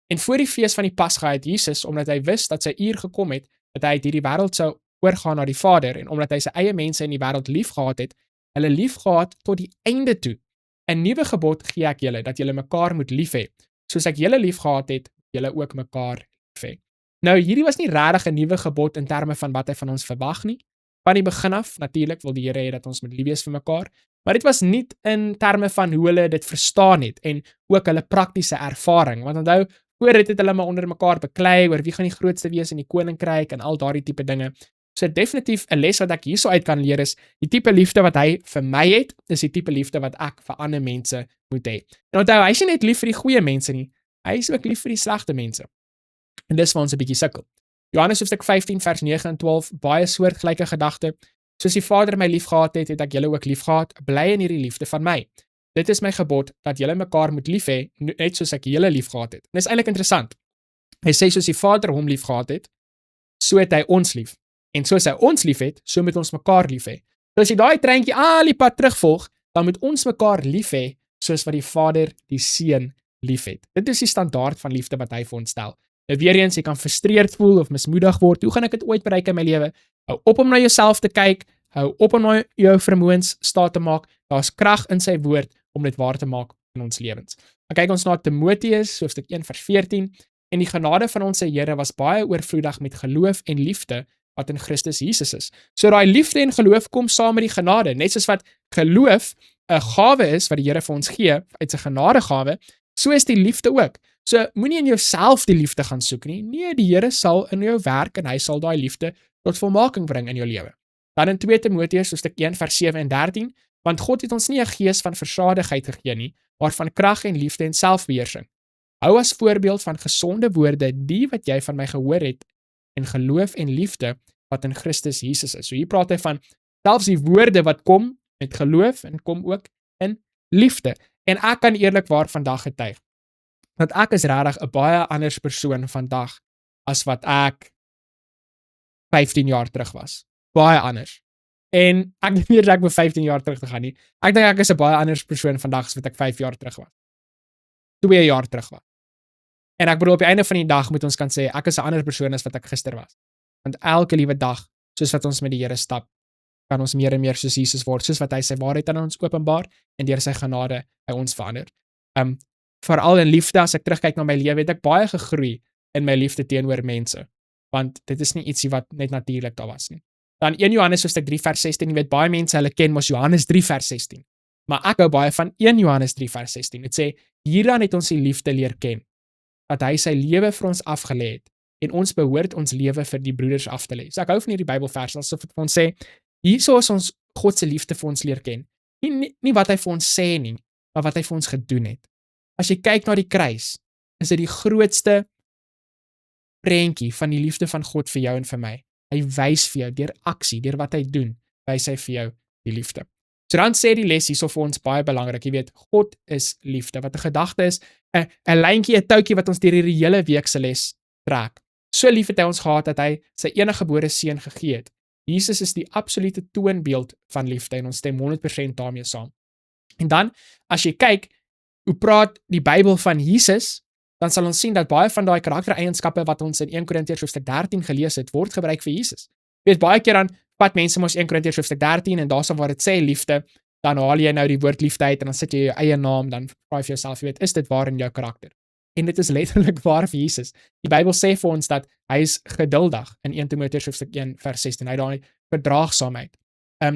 En voor die fees van die Pasga het Jesus, omdat hy wis dat sy uur gekom het, dat hy uit hierdie wêreld sou oorgaan na die Vader, en omdat hy sy eie mense in die wêreld liefgehad het, hulle liefgehad tot die einde toe. 'n Nuwe gebod gee ek julle, dat julle mekaar moet lief hê. Soos ek julle liefgehad het, julle ook mekaar lief hê. Nou, hierdie was nie regtig 'n nuwe gebod in terme van wat hy van ons verwag nie. Van die begin af, natuurlik wil die Here hê dat ons moet lief wees vir mekaar, maar dit was nie in terme van hoe hulle dit verstaan het en ook hulle praktiese ervaring. Want onthou, voor dit het hulle maar onder mekaar beklei oor wie gaan die grootste wees in die koninkryk en al daardie tipe dinge. So definitief 'n les wat ek hierso uit kan leer is, die tipe liefde wat hy vir my het, is die tipe liefde wat ek vir ander mense moet hê. En onthou, hy is nie net lief vir die goeie mense nie, hy is ook lief vir die slegte mense. En dis waar ons 'n bietjie sukkel. Johannes hoofstuk 15 vers 9 en 12, baie soortgelyke gedagte. Soos die Vader my liefgehad het, het ek julle ook liefgehad, bly in hierdie liefde van my. Dit is my gebod, dat julle mekaar moet lief hê, net soos ek julle liefgehad het. En dis eintlik interessant. Hy sê soos die Vader hom liefgehad het, so het hy ons lief. En soos hy ons lief het, so moet ons mekaar lief hê. So as jy daai treintjie al die pad terugvolg, dan moet ons mekaar lief hê, soos wat die Vader die Seun lief het. Dit is die standaard van liefde wat hy vir ons stel. Nou weer eens, jy kan frustreerd voel of mismoedig word. Hoe gaan ek dit ooit bereik in my lewe? Hou op om na jouself te kyk, hou op om na jou vermoëns staat te maak. Daar's krag in sy woord om dit waar te maak in ons lewens. Dan kyk ons na Timoteus, hoofstuk 1 vers 14. En die genade van ons Here was baie oorvloedig met geloof en liefde wat in Christus Jesus is. So daai liefde en geloof kom saam met die genade, net soos wat geloof 'n gawe is wat die Here vir ons gee uit sy genadegawe, so is die liefde ook. So moenie in jouself die liefde gaan soek nie. Nee, die Here sal in jou werk en hy sal daai liefde tot volmaking bring in jou lewe. Dan in 2 Timoteus hoofstuk 1 vers 7 en 13, want God het ons nie 'n gees van versadigheid gegee nie, maar van krag en liefde en selfbeheersing. Hou as voorbeeld van gesonde woorde die wat jy van my gehoor het en geloof en liefde wat in Christus Jesus is. So hier praat hy van Selfs die woorde wat kom met geloof en kom ook in liefde. En ek kan eerlikwaar vandag getuig dat ek is regtig 'n baie anders persoon vandag as wat ek 15 jaar terug was. Baie anders. En ek dink nie ek moet 15 jaar terug te gaan nie. Ek dink ek is 'n baie anders persoon vandag as wat ek 5 jaar terug was. 2 jaar terug was. En ek bedoel op die einde van die dag moet ons kan sê ek is 'n ander persoon as wat ek gister was. Want elke liewe dag, soos wat ons met die Here stap, kan ons meer en meer soos Jesus word, soos wat hy sy waarheid aan ons openbaar en deur sy genade hy ons verander. Veral in liefde, as ek terugkyk na my lewe, het ek baie gegroei in my liefde teenoor mense, want dit is nie ietsie wat net natuurlik daar was nie. Dan 1 Johannes hoofstuk 3 vers 16, jy weet baie mense hulle ken mos Johannes 3 vers 16. Maar ek hou baie van 1 Johannes 3 vers 16. Dit sê hieraan het ons die liefde leer ken, dat hy sy lewe vir ons afgelê het en ons behoort ons lewe vir die broeders af te lê. So ek hou van hierdie Bybelvers asof dit vir ons sê hierso is ons God se liefde vir ons leer ken. Nie wat hy vir ons sê nie, maar wat hy vir ons gedoen het. As jy kyk na die kruis, is dit die grootste prentjie van die liefde van God vir jou en vir my. Hy wys vir jou deur aksie, deur wat hy doen, wys hy vir jou die liefde. So dan sê die les hierso vir ons baie belangrik, jy weet, God is liefde. Wat 'n gedagte is, 'n lyntjie, 'n toutjie wat ons deur hierdie hele week se les trek. So lief het hy ons gehad dat hy sy eniggebore seun gegee het. Jesus is die absolute toonbeeld van liefde en ons stem 100% daarmee saam. En dan, as jy kyk, hoe praat die Bybel van Jesus, dan sal ons sien dat baie van daai karaktereienskappe wat ons in 1 Korintiërs hoofstuk 13 gelees het, word gebruik vir Jesus. Jy weet, baie keer dan vat mense mos 1 Korintiërs hoofstuk 13 en daarso waar dit sê liefde, dan haal jy nou die woord liefde uit en dan sit jy jou eie naam, dan vra jy vir jouself, jy weet, is dit waar in jou karakter? En dit is letterlik waar vir Jesus. Die Bybel sê vir ons dat hy is geduldig in 1 Timoteus hoofstuk 1 vers 16. Hy daai verdraagsaamheid.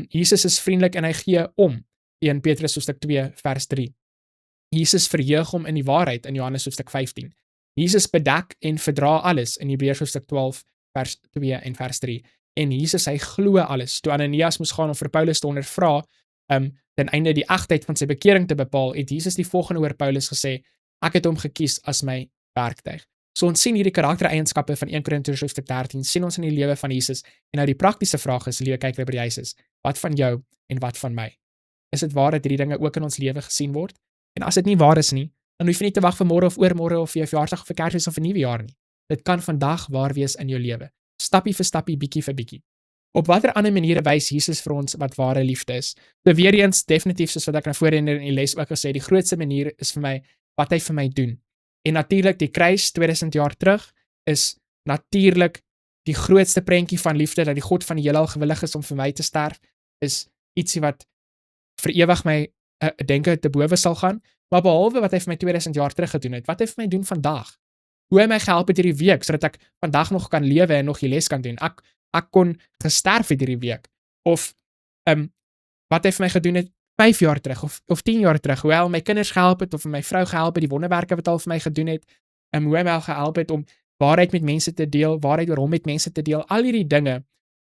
Jesus is vriendelik en hy gee om. 1 Petrus hoofstuk 2 vers 3. Jesus verheug hom in die waarheid in Johannes hoofstuk 15. Jesus bedek en verdra alles in Hebreërs hoofstuk 12 vers 2 en vers 3. En Jesus hy glo alles. Toe Ananias moes gaan om vir Paulus te ondervra, ten einde die egtheid van sy bekering te bepaal, het Jesus die volgende oor Paulus gesê: ek het hom gekies as my werktuig. So ons sien hierdie karaktereienskappe van 1 Korintiërs hoofstuk 13, sien ons in die lewe van Jesus. En nou die praktiese vraag is, liewe kyker by Jesus, wat van jou en wat van my? Is dit waar dat hierdie dinge ook in ons lewe gesien word? En as dit nie waar is nie, dan hoef jy nie te wag vir môre of oormôre of vir jou verjaarsdag of vir Kersfees of 'n nuwe jaar nie. Dit kan vandag waar wees in jou lewe. Stappie vir stappie, bietjie vir bietjie. Op watter ander maniere wys Jesus vir ons wat ware liefde is? So weer eens, definitief soos wat ek nou voorheen in die les ook gesê, die grootste manier is vir my wat hy vir my doen. En natuurlik die kruis 2000 jaar terug is natuurlik die grootste prentjie van liefde, dat die God van die heelal gewillig is om vir my te sterf, is ietsie wat vir ewig my denke te bowe sal gaan. Maar behalwe wat hy vir my 2000 jaar terug gedoen het, wat hy vir my doen vandag? Hoe hy my gehelp het hierdie week sodat ek vandag nog kan lewe en nog die les kan doen. Ek kon gesterf het hierdie week. Of wat hy vir my gedoen het 5 jaar terug of 10 jaar terug, hoe hy my kinders gehelp het of my vrou gehelp het, die wonderwerke wat hy vir my gedoen het, hoe hy my gehelp het om waarheid met mense te deel, waarheid oor hom met mense te deel. Al hierdie dinge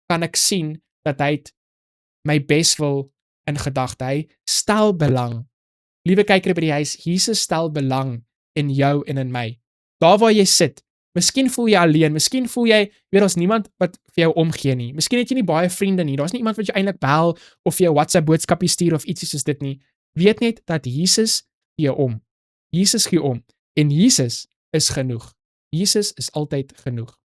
kan ek sien dat hy my bes wil in gedagte. Hy stel belang. Liewe kyker by die huis, Jesus stel belang in jou en in my. Daar waar jy sit, miskien voel jy alleen, miskien voel jy, weet ons niemand wat vir jou omgee nie. Miskien het jy nie baie vriende nie, daar's nie iemand wat jou eintlik bel of vir jou WhatsApp boodskapie stuur of ietsie soos dit nie. Weet net dat Jesus gee om. Jesus gee om. En Jesus is genoeg. Jesus is altyd genoeg.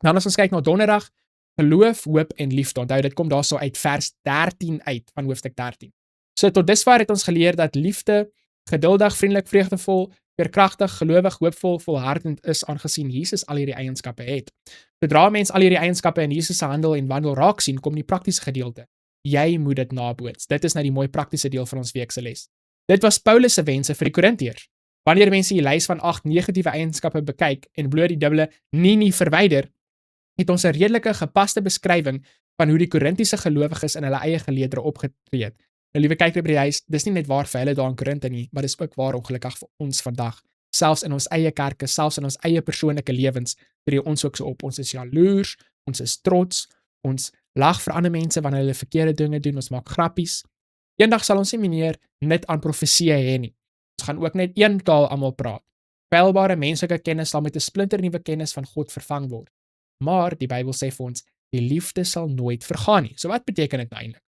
Dan as ons kyk na donderdag, geloof, hoop en liefde. Onthou, dit kom daarso uit vers 13 uit van hoofstuk 13. So tot dusver het ons geleer dat liefde geduldig, vriendelik, vreugdevol, veerkragtig, gelowig, hoopvol, volhardend is aangesien Jesus al hierdie eienskappe het. Sodra mens al hierdie eienskappe in Jesus se handel en wandel raak sien, kom die praktiese gedeelte. Jy moet dit naboots. Dit is nou die mooi praktiese deel van ons week se les. Dit was Paulus se wense vir die Korintiërs. Wanneer mense die lys van 8 negatiewe eienskappe bekyk en bloot die dubbele nie verwyder, het ons 'n redelike gepaste beskrywing van hoe die Korintiese gelowiges in hulle eie geleedere opgetree het. Nou liewe kyker by die huis, dis nie net waar vir hulle daar in Korinthe nie, maar dis ook waar ongelukkig vir ons vandag. Selfs in ons eie kerke, selfs in ons eie persoonlike lewens, tree ons ook so op. Ons is jaloers, ons is trots, ons lag vir ander mense wanneer hulle verkeerde dinge doen, ons maak grappies. Eendag sal ons nie meer net aan profesie hê nie. Ons gaan ook net een taal almal praat. Feilbare menslike kennis sal met 'n splinternuwe kennis van God vervang word. Maar die Bybel sê vir ons, Die liefde sal nooit vergaan nie. So wat beteken dit nou eintlik?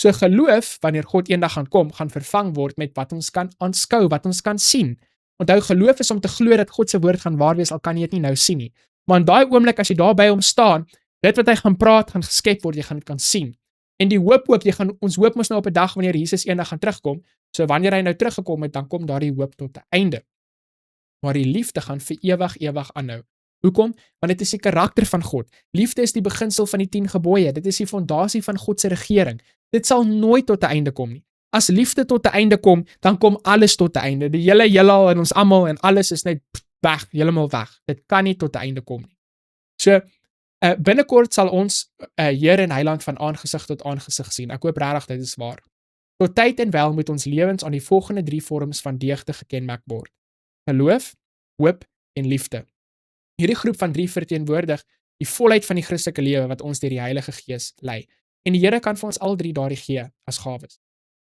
So geloof, wanneer God eendag gaan kom, gaan vervang word met wat ons kan aanskou, wat ons kan sien. Onthou, geloof is om te glo dat God se woord gaan waar wees, al kan jy dit nie nou sien nie. Maar in daai oomblik as jy daar by hom staan, dit wat hy gaan praat, gaan geskep word, jy gaan dit kan sien. En die hoop ook, ons hoop mos nou op 'n dag wanneer Jesus eendag gaan terugkom. So wanneer hy nou teruggekom het, dan kom daardie hoop tot 'n einde. Maar die liefde gaan vir ewig aanhou. Hoekom? Want dit is die karakter van God. Liefde is die beginsel van die 10 gebooie. Dit is die fondasie van God se regering. Dit sal nooit tot 'n einde kom nie. As liefde tot 'n einde kom, dan kom alles tot 'n einde. Die hele heelal en ons almal en alles is net weg, heeltemal weg. Dit kan nie tot 'n einde kom nie. So binnekort sal ons Heer en Heiland van aangesig tot aangesig sien. Ek hoop regtig dit is waar. Tot tyd en wel moet ons lewens aan die volgende 3 vorms van deugde gekenmerk word: geloof, hoop en liefde. Hierdie groep van 3 verteenwoordig die volheid van die Christelike lewe wat ons deur die Heilige Gees lei. En die Here kan vir ons al 3 daardie gee as gawes.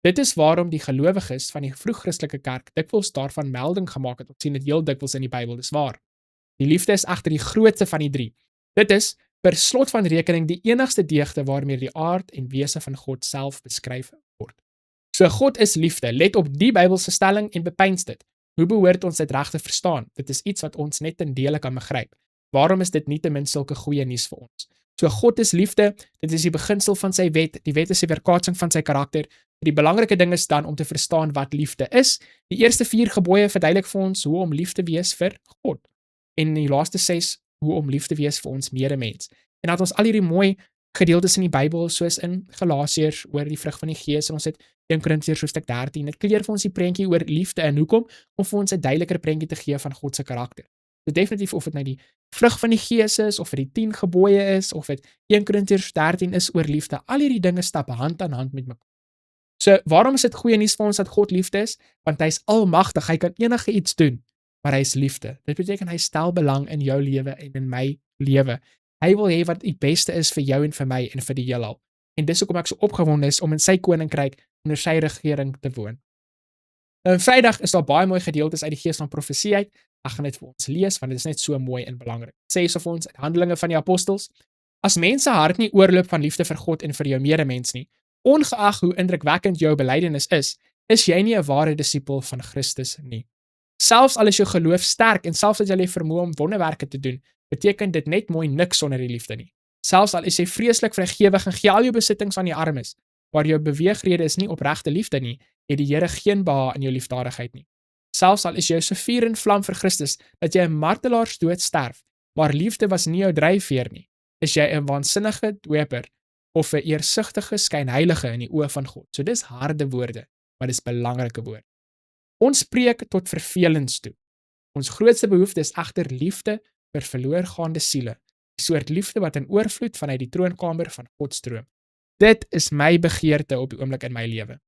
Dit is waarom die gelowiges van die vroeg-Christelike kerk dikwels daarvan melding gemaak het. Ons sien dit heel dikwels in die Bybel, dis waar. Die liefde is egter die grootste van die 3. Dit is per slot van rekening die enigste deugde waarmee die aard en wese van God self beskryf word. So God is liefde. Let op die Bybelse stelling en bepeins dit. Hoe behoort ons dit reg te verstaan? Dit is iets wat ons net in dele kan begryp. Waarom is dit nietemin sulke goeie nuus vir ons? So God is liefde, dit is die beginsel van sy wet, die wet is die weerkaatsing van sy karakter. Die belangrike ding is dan om te verstaan wat liefde is. Die eerste 4 gebooie verduidelik vir ons hoe om lief te wees vir God. En die laaste 6, hoe om lief te wees vir ons medemens. En dat ons al hierdie mooi gedeeltes in die Bybel, soos in Galasiërs oor die vrug van die Gees, en ons het 1 Korintiërs hoofstuk 13, dit kleur vir ons die prentjie oor liefde en hoekom, om vir ons 'n duideliker prentjie te gee van God se karakter. So definitief of dit nou die vrug van die Gees is, of dit die 10 gebooie is, of dit 1 Korintiërs 13 is oor liefde, al hierdie dinge stap hand aan hand met mekaar. So waarom is dit goeie nuus vir ons dat God liefde is? Want hy is almagtig, hy kan enige iets doen, maar hy is liefde. Dit beteken hy stel belang in jou lewe en in my lewe. Hy wil hê wat die beste is vir jou en vir my en vir die heelal. En dis hoekom ek so opgewonde is om in sy koninkryk onder sy regering te woon. Nou, Vrydag is daar baie mooi gedeeltes uit die gees van profesie uit. Ek gaan dit vir ons lees want dit is net so mooi en belangrik. Sê hierso vir ons uit Handelinge van die Apostels: as mense hart nie oorloop van liefde vir God en vir jou medemens nie, ongeag hoe indrukwekkend jou belydenis is jy nie 'n ware disipel van Christus nie. Selfs al is jou geloof sterk en selfs as jy vermoë om wonderwerke te doen, beteken dit net mooi niks sonder die liefde nie. Selfs al is jy vreeslik vrygewig en gee al jou besittings aan die armes, maar jou beweegrede is nie opregte liefde nie, het die Here geen behaag in jou liefdadigheid nie. Selfs al is jy so vuur en vlam vir Christus dat jy 'n martelaarsdood sterf, maar liefde was nie jou dryfveer nie, is jy 'n waansinnige dweper of 'n eersugtige skynheilige in die oë van God. So dis harde woorde, maar dis belangrike woorde. Ons preek tot vervelings toe. Ons grootste behoefte is egter liefde vir verloorgaande siele, die soort liefde wat in oorvloed vanuit die troonkamer van God stroom. Dit is my begeerte op die oomblik in my lewe.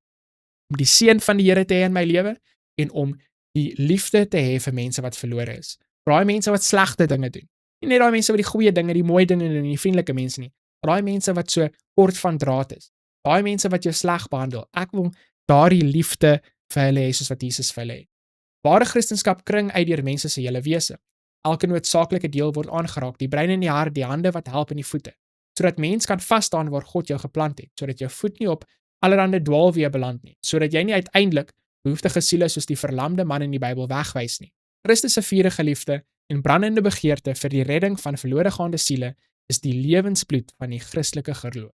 Om die seën van die Here te hê in my lewe en om die liefde te hê vir mense wat verlore is. Vir daai mense wat slegte dinge doen. Nie net daai mense wat die goeie dinge, die mooi dinge doen, die vriendelike mense nie. Daai mense wat so kort van draad is. Daai mense wat jou sleg behandel. Ek wil daardie liefde vir hulle hê soos wat Jesus vir hulle het. Ware Christendom kring uit deur mense se hele wese. Elke noodsaaklike deel word aangeraak, die brein en die hart, die hande wat help en die voete, sodat mens kan vas staan waar God jou geplant het, sodat jou voet nie op allerlei dwaalweë beland nie, sodat jy nie uiteindelik behoeftige siele soos die verlamde man in die Bybel wegwys nie. Christus se vurige liefde en brandende begeerte vir die redding van verloregaande siele is die lewensbloed van die Christelike geloof.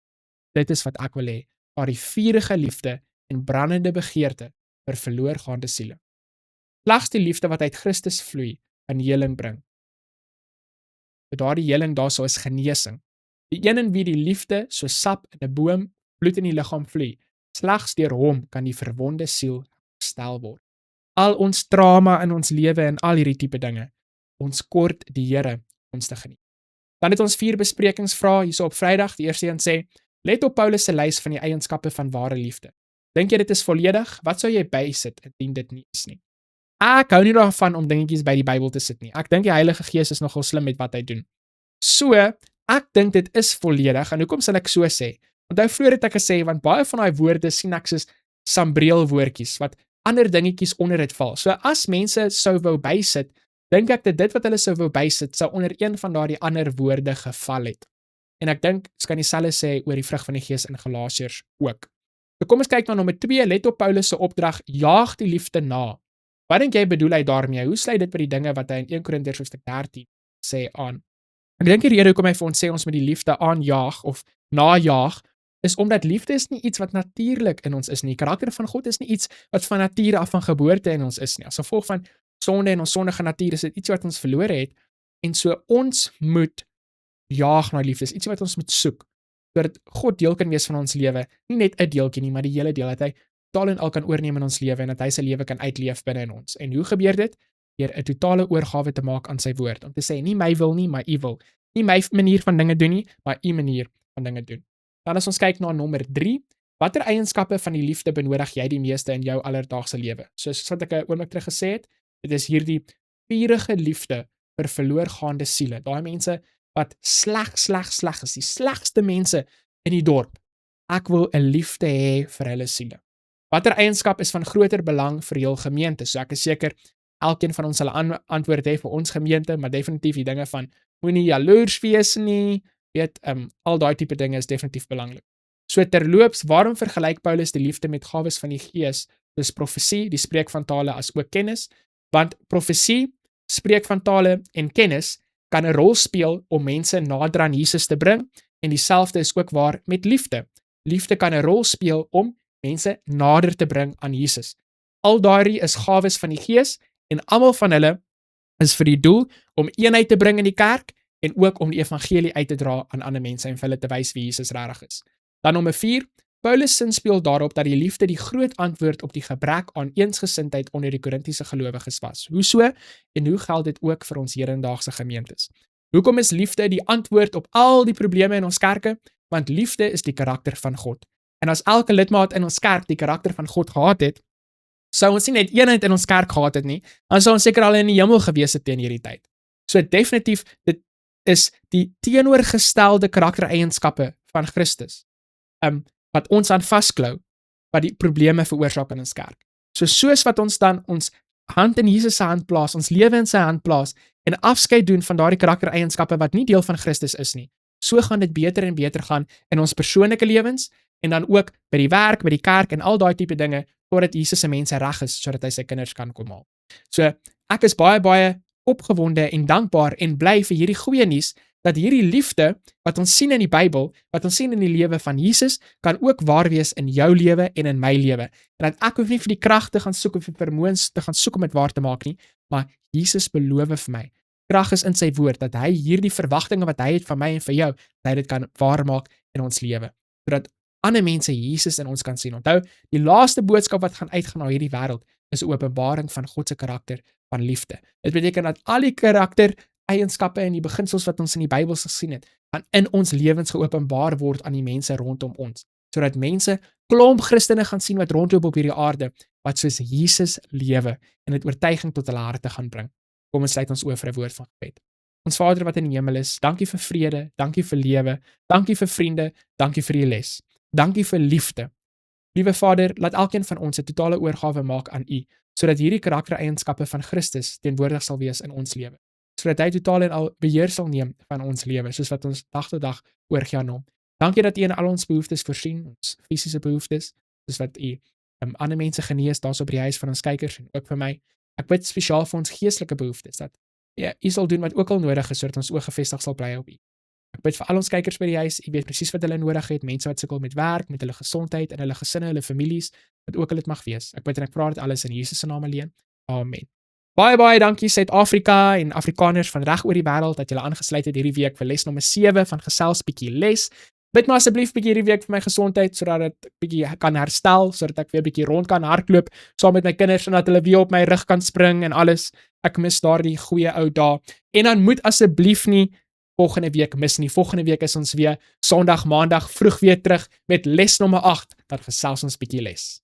Dit is wat ek wil hê, daardie vurige liefde en brandende begeerte vir verloregaande siele. Slegs die liefde wat uit Christus vloei, kan heling bring. Daardie heling daarso is genesing. Die een in wie die liefde so sap in 'n boom bloed in die liggaam vloei, slegs deur hom kan die verwonde siel herstel word. Al ons drama in ons lewe en al hierdie tipe dinge, ons kort die Here ons te geniet. Dan het ons 4 besprekingsvrae hierso op Vrydag. Die eerste een sê: let op Paulus se lys van die eienskappe van ware liefde. Dink jy dit is volledig? Wat sou jy bysit indien dit nie is nie? Ek hou nie daarvan om dingetjies by die Bybel te sit nie. Ek dink die Heilige Gees is nogal slim met wat hy doen. So, ek dink dit is volledig, en hoekom sal ek so sê? Onthou vroeër het ek gesê, want baie van daai woorde sien ek soos sambreel-woordjies, wat ander dingetjies onder dit val. So as mense sou wou bysit, dink ek dat dit wat hulle sou wou bysit, sou onder een van daardie ander woorde geval het. En ek dink ons kan dieselfde sê oor die vrug van die Gees in Galasiërs ook. So kom ons kyk na nommer 2, let op Paulus se opdrag, jaag die liefde na. Wat dink jy bedoel hy daarmee? Hoe sluit dit by die dinge wat hy in 1 Korintiërs hoofstuk 13 sê aan? Ek dink die rede hoekom hy vir ons sê ons moet die liefde aanjaag of najaag, is omdat liefde is nie iets wat natuurlik in ons is nie. Die karakter van God is nie iets wat van nature af van geboorte in ons is nie. As gevolg van sonde en ons sondige natuur is dit iets wat ons verlore het, en so ons moet jaag na liefde, is iets wat ons moet soek, sodat God deel kan wees van ons lewe, nie net 'n deeltjie nie, maar die hele deel, dat hy totaal en al kan oorneem in ons lewe, en dat hy sy lewe kan uitleef binne in ons. En hoe gebeur dit? Deur 'n totale oorgawe te maak aan sy woord, om te sê, nie my wil nie, maar u wil. Nie my manier van dinge doen nie, maar u manier van dinge doen. Dan as ons kyk na nommer 3, watter eienskappe van die liefde benodig jy die meeste in jou alledaagse lewe? Soos wat ek 'n oomblik terug gesê het, dit is hierdie vurige liefde vir verloorgaande siele. Daai mense wat sleg is, die slegste mense in die dorp. Ek wil 'n liefde hê vir hulle siele. Watter eienskap is van groter belang vir heel gemeente? So ek is seker elkeen van ons sal 'n antwoord hê vir ons gemeente, maar definitief die dinge van moenie jaloers wees nie, weet, al daai tipe dinge is definitief belangrik. So terloops, waarom vergelyk Paulus die liefde met gawes van die Gees, soos profesie, die spreek van tale, as ook kennis? Want profesie, spreek van tale en kennis kan 'n rol speel om mense nader aan Jesus te bring, en dieselfde is ook waar met liefde. Liefde kan 'n rol speel om mense nader te bring aan Jesus. Al daardie is gawes van die Gees, en almal van hulle is vir die doel om eenheid te bring in die kerk, en ook om die evangelie uit te dra aan ander mense en vir hulle te wys wie Jesus regtig is. Dan nommer 4, Paulus sin speel daarop dat die liefde die groot antwoord op die gebrek aan eensgesindheid onder die Korintiese gelowiges was. Hoe so? En hoe geld dit ook vir ons hedendaagse gemeentes? Hoekom is liefde die antwoord op al die probleme in ons kerke? Want liefde is die karakter van God. En as elke lidmaat in ons kerk die karakter van God gehad het, sou ons nie net eenheid in ons kerk gehad het nie, dan sou ons seker al in die hemel gewees het teen hierdie tyd. So definitief, dit is die teenoorgestelde karaktereienskappe van Christus, wat ons aan vasklou, wat die probleme veroorsaak in ons kerk. So soos wat ons dan ons hand in Jesus se hand plaas, ons lewe in sy hand plaas, en afskeid doen van daardie karaktereienskappe wat nie deel van Christus is nie, so gaan dit beter en beter gaan in ons persoonlike lewens, en dan ook by die werk, by die kerk, en al daai tipe dinge, totdat Jesus se mense reg is, sodat hy sy kinders kan kom haal. So, ek is baie opgewonde en dankbaar en bly vir hierdie goeie nuus, dat hierdie liefde, wat ons sien in die Bybel, wat ons sien in die lewe van Jesus, kan ook waar wees in jou lewe en in my lewe. En dat ek hoef nie vir die krag te gaan soek of die vermoëns te gaan soek om dit waar te maak nie, maar Jesus beloof vir my. Krag is in sy woord, dat hy hierdie verwagtinge wat hy het van my en vir jou, dat hy dit kan waarmaak in ons lewe. Sodat ander mense Jesus in ons kan sien. Onthou, die laaste boodskap wat gaan uitgaan na hierdie wêreld, is 'n openbaring van God se karakter van liefde. Dit beteken dat al die karaktereienskappe en die beginsels wat ons in die Bybel gesien het, gaan in ons lewens geopenbaar word aan die mense rondom ons, sodat mense klomp Christene gaan sien wat rondloop op hierdie aarde, wat soos Jesus lewe, en dit oortuiging tot hulle harte gaan bring. Kom ons sluit ons oë vir 'n woord van gebed. Ons Vader wat in die hemel is, dankie vir vrede, dankie vir lewe, dankie vir vriende, dankie vir die les. Dankie vir liefde. Liewe Vader, laat elkeen van ons 'n totale oorgawe maak aan U, sodat hierdie karaktereienskappe van Christus teenwoordig sal wees in ons lewe. Sodat hy totaal en al beheer sal neem van ons lewe, soos wat ons dag tot dag oorgee aan hom. Dankie dat U in al ons behoeftes voorsien, ons fisiese behoeftes, soos wat U ander mense genees daarso by die huis van ons kykers en ook vir my. Ek bid spesiaal vir ons geestelike behoeftes, dat U sal doen wat ook al nodig is, sodat ons oë gefestig sal bly op U. Ek bid vir al ons kykers by die huis, U weet presies wat hulle nodig het, mense wat sukkel met werk, met hulle gesondheid, en hulle gesinne, hulle families, wat ook al dit mag wees. Ek bid en ek vra dit alles in Jesus se naam alleen. Amen. Baie dankie Suid-Afrika en Afrikaners van reg oor die wêreld dat julle aangesluit het hierdie week vir les nommer 7 van Gesels bietjie les. Bid maar asseblief bietjie hierdie week vir my gesondheid, sodat dit bietjie kan herstel, sodat ek weer bietjie rond kan hardloop saam met my kinders, en dat hulle weer op my rug kan spring en alles. Ek mis daardie goeie ou dae. En dan moet asseblief nie volgende week mis nie. Volgende week is ons weer Sondag, Maandag vroeg weer terug met les nommer 8, dan gesels ons bietjie les.